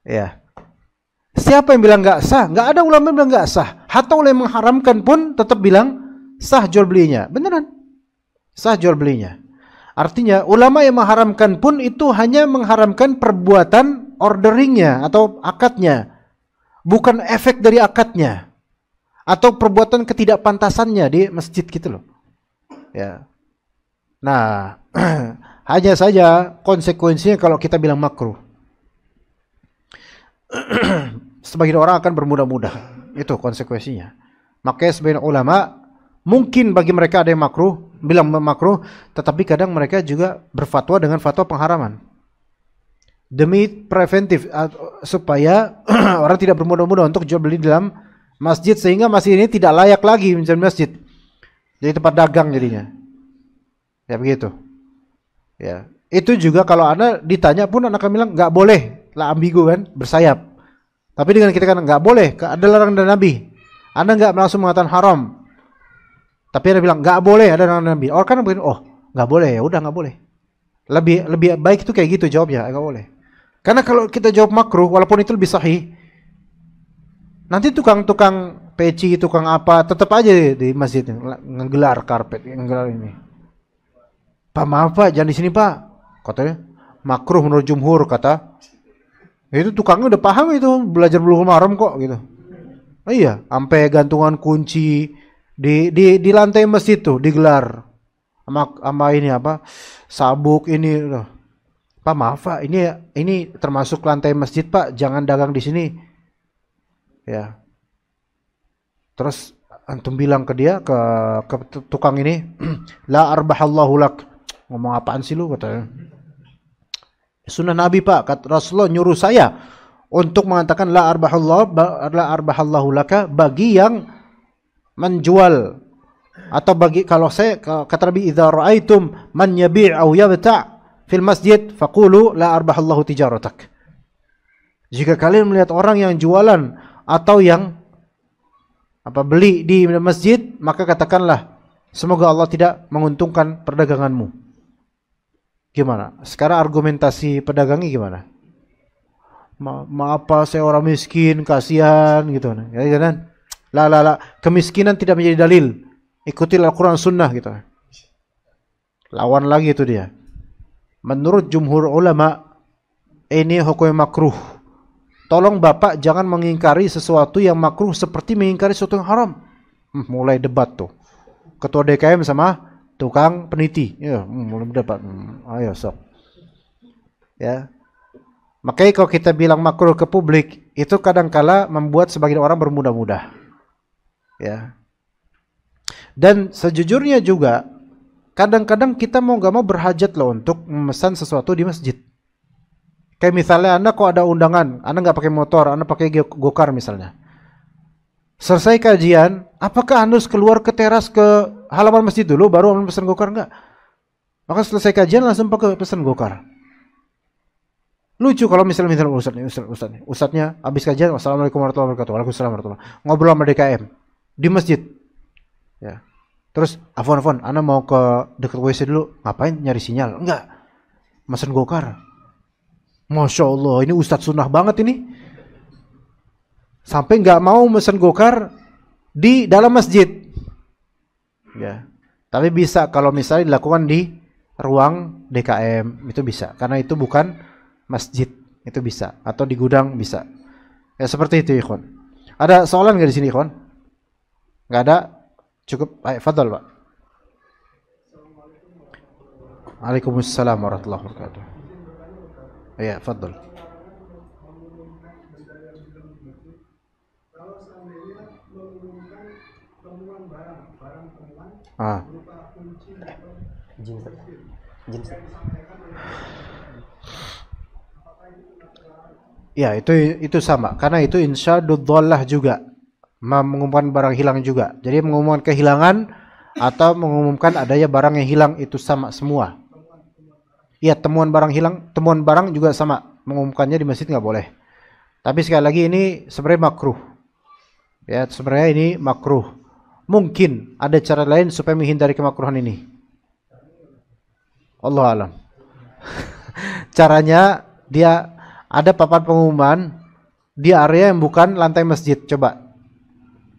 [SPEAKER 2] Ya. Siapa yang bilang nggak sah? Nggak ada ulama yang bilang nggak sah. Hatta ulama yang mengharamkan pun tetap bilang sah jual belinya. Beneran. Sah jual belinya. Artinya ulama yang mengharamkan pun itu hanya mengharamkan perbuatan orderingnya atau akadnya. Bukan efek dari akadnya. Atau perbuatan ketidakpantasannya di masjid gitu loh. Ya. Nah, hanya saja konsekuensinya kalau kita bilang makruh. Sebagian orang akan bermudah-mudah. Itu konsekuensinya. Makanya sebagian ulama mungkin bagi mereka ada yang makruh, bilang makruh, tetapi kadang mereka juga berfatwa dengan fatwa pengharaman. Demi preventif supaya orang tidak bermudah-mudah untuk jual beli dalam masjid sehingga masjid ini tidak layak lagi menjadi masjid. Jadi tempat dagang jadinya. Ya begitu. Ya, itu juga kalau Anda ditanya pun Anda akan bilang nggak boleh, lah ambigu kan, bersayap. Tapi dengan kita kan nggak boleh, ada larangan dari Nabi. Anda nggak langsung mengatakan haram. Tapi Anda bilang nggak boleh, ada larangan Nabi. Orang kan bilang, nggak boleh, ya udah nggak boleh. Lebih baik itu kayak gitu jawabnya, nggak boleh. Karena kalau kita jawab makruh, walaupun itu lebih sahih, nanti tukang-tukang peci, tukang apa, tetap aja di masjid ngegelar karpet, ngegelar ini. Pak maaf Pak, jangan di sini Pak. Katanya makruh menurut jumhur kata. Itu tukangnya udah paham itu, belajar bulughul maram kok gitu. Iya, sampai gantungan kunci di lantai masjid tuh digelar. Sama ini apa? Sabuk ini loh. Pak maaf Pak, ini termasuk lantai masjid Pak, jangan dagang di sini. Ya. Terus antum bilang ke dia ke tukang ini, la arbahallahu lak. Ngomong apaan sih lu katanya? Sunnah Nabi Pak, kata Rasulullah nyuruh saya untuk mengatakan la arbahallahu laka bagi yang menjual, atau bagi, kalau saya kata Nabi, idza ra'aitum man yabi' aw yabta' fil masjid faqulu la arbahallahu tijaratak. Jika kalian melihat orang yang jualan atau yang beli di masjid, maka katakanlah semoga Allah tidak menguntungkan perdaganganmu. Gimana? Sekarang argumentasi pedagangnya gimana? Apa saya orang miskin, kasihan gitu. Ya kan? La, kemiskinan tidak menjadi dalil. Ikutilah Al-Quran Sunnah gitu. Lawan lagi itu dia. Menurut jumhur ulama, ini hukum makruh. Tolong Bapak jangan mengingkari sesuatu yang makruh seperti mengingkari sesuatu yang haram. Mulai debat tuh. Ketua DKM sama tukang peniti. Ya, mulai debat. Ayo sok. Ya. Makanya kalau kita bilang makruh ke publik, itu kadangkala membuat sebagian orang bermudah-mudah. Ya. Dan sejujurnya juga kadang-kadang kita mau gak mau berhajat loh untuk memesan sesuatu di masjid. Kayak misalnya Anda kok ada undangan, Anda nggak pakai motor, Anda pakai gokar misalnya. Selesai kajian, apakah Anda harus keluar ke teras ke halaman masjid dulu baru Anda pesan gokar? Enggak. Maka selesai kajian langsung pakai pesan gokar. Lucu kalau misalnya ustadznya habis kajian, wassalamualaikum warahmatullahi wabarakatuh, waalaikumsalam warahmatullahi wabarakatuh, ngobrol sama DKM di masjid. Ya. Terus, Afwan, Anda mau ke dekat WC dulu, ngapain nyari sinyal? Enggak, mesen gokar. Masya Allah, ini ustadz sunnah banget ini. Sampai nggak mau mesen gokar di dalam masjid. Ya, tapi bisa kalau misalnya dilakukan di ruang DKM, itu bisa. Karena itu bukan masjid, itu bisa. Atau di gudang bisa. Ya seperti itu, ikhwan. Ada soalan nggak di sini, ikhwan? Nggak ada? Cukup. Ayo, fadhal, Pak. Waalaikumsalam warahmatullahi wabarakatuh. Ya, fadhal. Ya, itu sama. Karena itu insyadud dhallah juga. Mengumumkan barang hilang juga. Jadi mengumumkan kehilangan atau mengumumkan adanya barang yang hilang itu sama semua. Ya, temuan barang hilang, temuan barang juga sama. Mengumumkannya di masjid nggak boleh. Tapi sekali lagi ini sebenarnya makruh. Ya, sebenarnya ini makruh. Mungkin ada cara lain supaya menghindari kemakruhan ini. Allah alam. Caranya dia ada papan pengumuman di area yang bukan lantai masjid. Coba.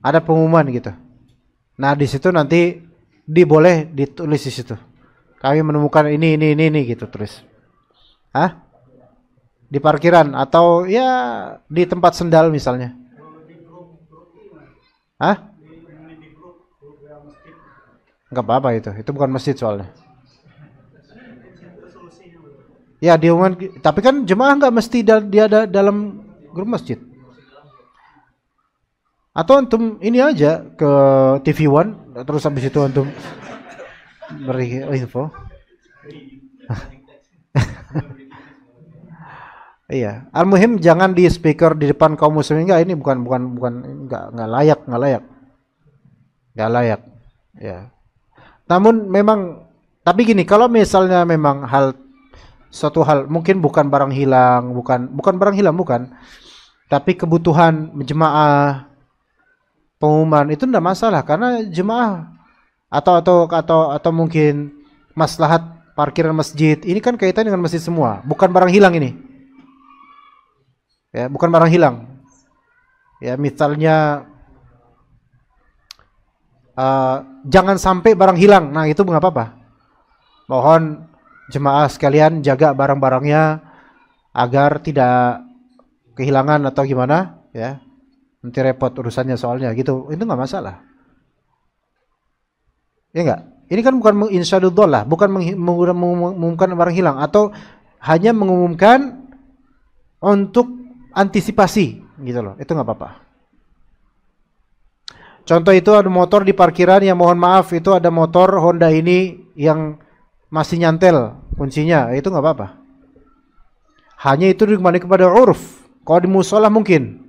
[SPEAKER 2] Ada pengumuman gitu. Nah, di situ nanti boleh ditulis di situ. Kami menemukan ini gitu tulis. Hah? Di parkiran atau ya di tempat sendal misalnya. Hah? Enggak apa-apa itu. Itu bukan masjid soalnya. Ya diumuman, tapi kan jemaah enggak mesti dia ada dalam grup masjid. Atau antum ini aja ke TV One terus habis itu antum beri info. Iya, al-muhim jangan di speaker di depan kaum muslimin. Enggak, ini bukan enggak layak. Ya. Namun memang, tapi gini, kalau misalnya memang suatu hal mungkin bukan barang hilang, bukan barang hilang, tapi kebutuhan jemaah, pengumuman itu tidak masalah karena jemaah atau mungkin maslahat parkiran masjid ini kan kaitan dengan masjid semua, bukan barang hilang ini. Ya, bukan barang hilang. Ya, misalnya jangan sampai barang hilang. Nah, itu nggak apa-apa. Mohon jemaah sekalian jaga barang-barangnya agar tidak kehilangan atau gimana, ya. Nanti repot urusannya soalnya gitu. Itu nggak masalah. Ya enggak? Ini kan bukan insyadullah, bukan mengumumkan barang hilang atau hanya mengumumkan untuk antisipasi gitu loh. Itu nggak apa-apa. Contoh itu ada motor di parkiran yang mohon maaf itu ada motor Honda ini yang masih nyantel kuncinya, itu nggak apa-apa. Hanya itu kembali kepada urf. Kalau di musola mungkin.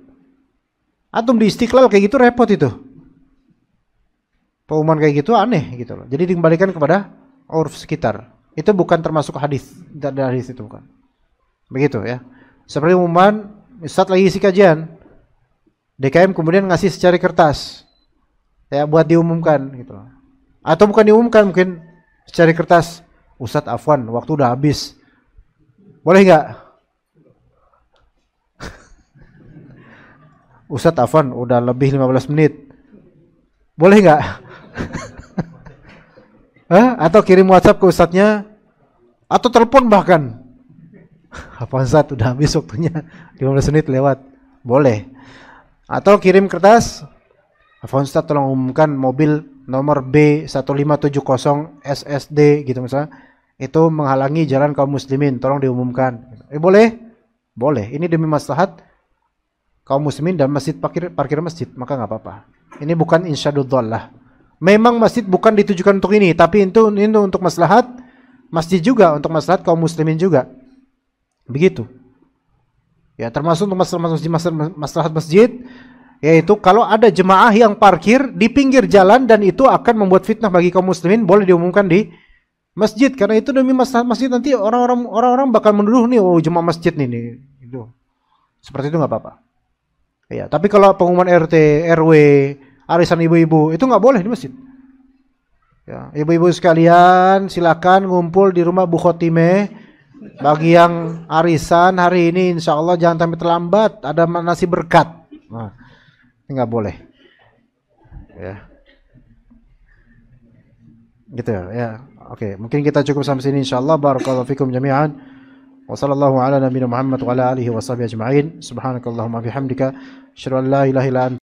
[SPEAKER 2] Antum di Istiqlal kayak gitu repot itu. Pengumuman kayak gitu aneh gitu loh. Jadi dikembalikan kepada urf sekitar. Itu bukan termasuk hadis, dari hadis itu bukan. Begitu ya. Seperti pengumuman, Ustaz lagi isi kajian, DKM kemudian ngasih secari kertas, ya buat diumumkan gitu loh. Atau bukan diumumkan, mungkin secari kertas, Ustaz afwan, waktu udah habis. Boleh nggak? Ustaz afwan, udah lebih 15 menit. Boleh nggak? Atau kirim WhatsApp ke ustadznya, atau telepon bahkan. Apa Ustaz udah habis waktunya, 15 menit lewat. Boleh. Atau kirim kertas, Afwan Ustaz tolong umumkan mobil nomor B1570 SSD gitu misalnya, itu menghalangi jalan kaum muslimin, tolong diumumkan. Boleh? Boleh. Ini demi maslahat kaum muslimin dan masjid, parkir masjid, maka nggak apa-apa. Ini bukan insyadudhallah. Memang masjid bukan ditujukan untuk ini, tapi itu untuk maslahat masjid juga, untuk maslahat kaum muslimin juga. Begitu. Ya, termasuk untuk maslahat masjid, yaitu kalau ada jemaah yang parkir di pinggir jalan dan itu akan membuat fitnah bagi kaum muslimin, boleh diumumkan di masjid, karena itu demi maslahat masjid. Nanti orang-orang bakal menuduh nih, oh jemaah masjid nih, itu. Seperti itu nggak apa-apa. Ya, tapi kalau pengumuman RT, RW, arisan ibu-ibu itu nggak boleh di masjid. Ya, ibu-ibu sekalian silakan ngumpul di rumah Bu Khotimeh. Bagi yang arisan hari ini insya Allah jangan sampai terlambat, ada nasi berkat. Nah, ini nggak boleh. Ya, gitu ya. Oke, mungkin kita cukup sampai sini insya Allah. Barakallahu fikum jami'an. Wassallallahu ala nabiyina Muhammad wa ala alihi wa sahbihi ajma'in. Subhanakallahumma bihamdika asyhadu an la ilaha illa anta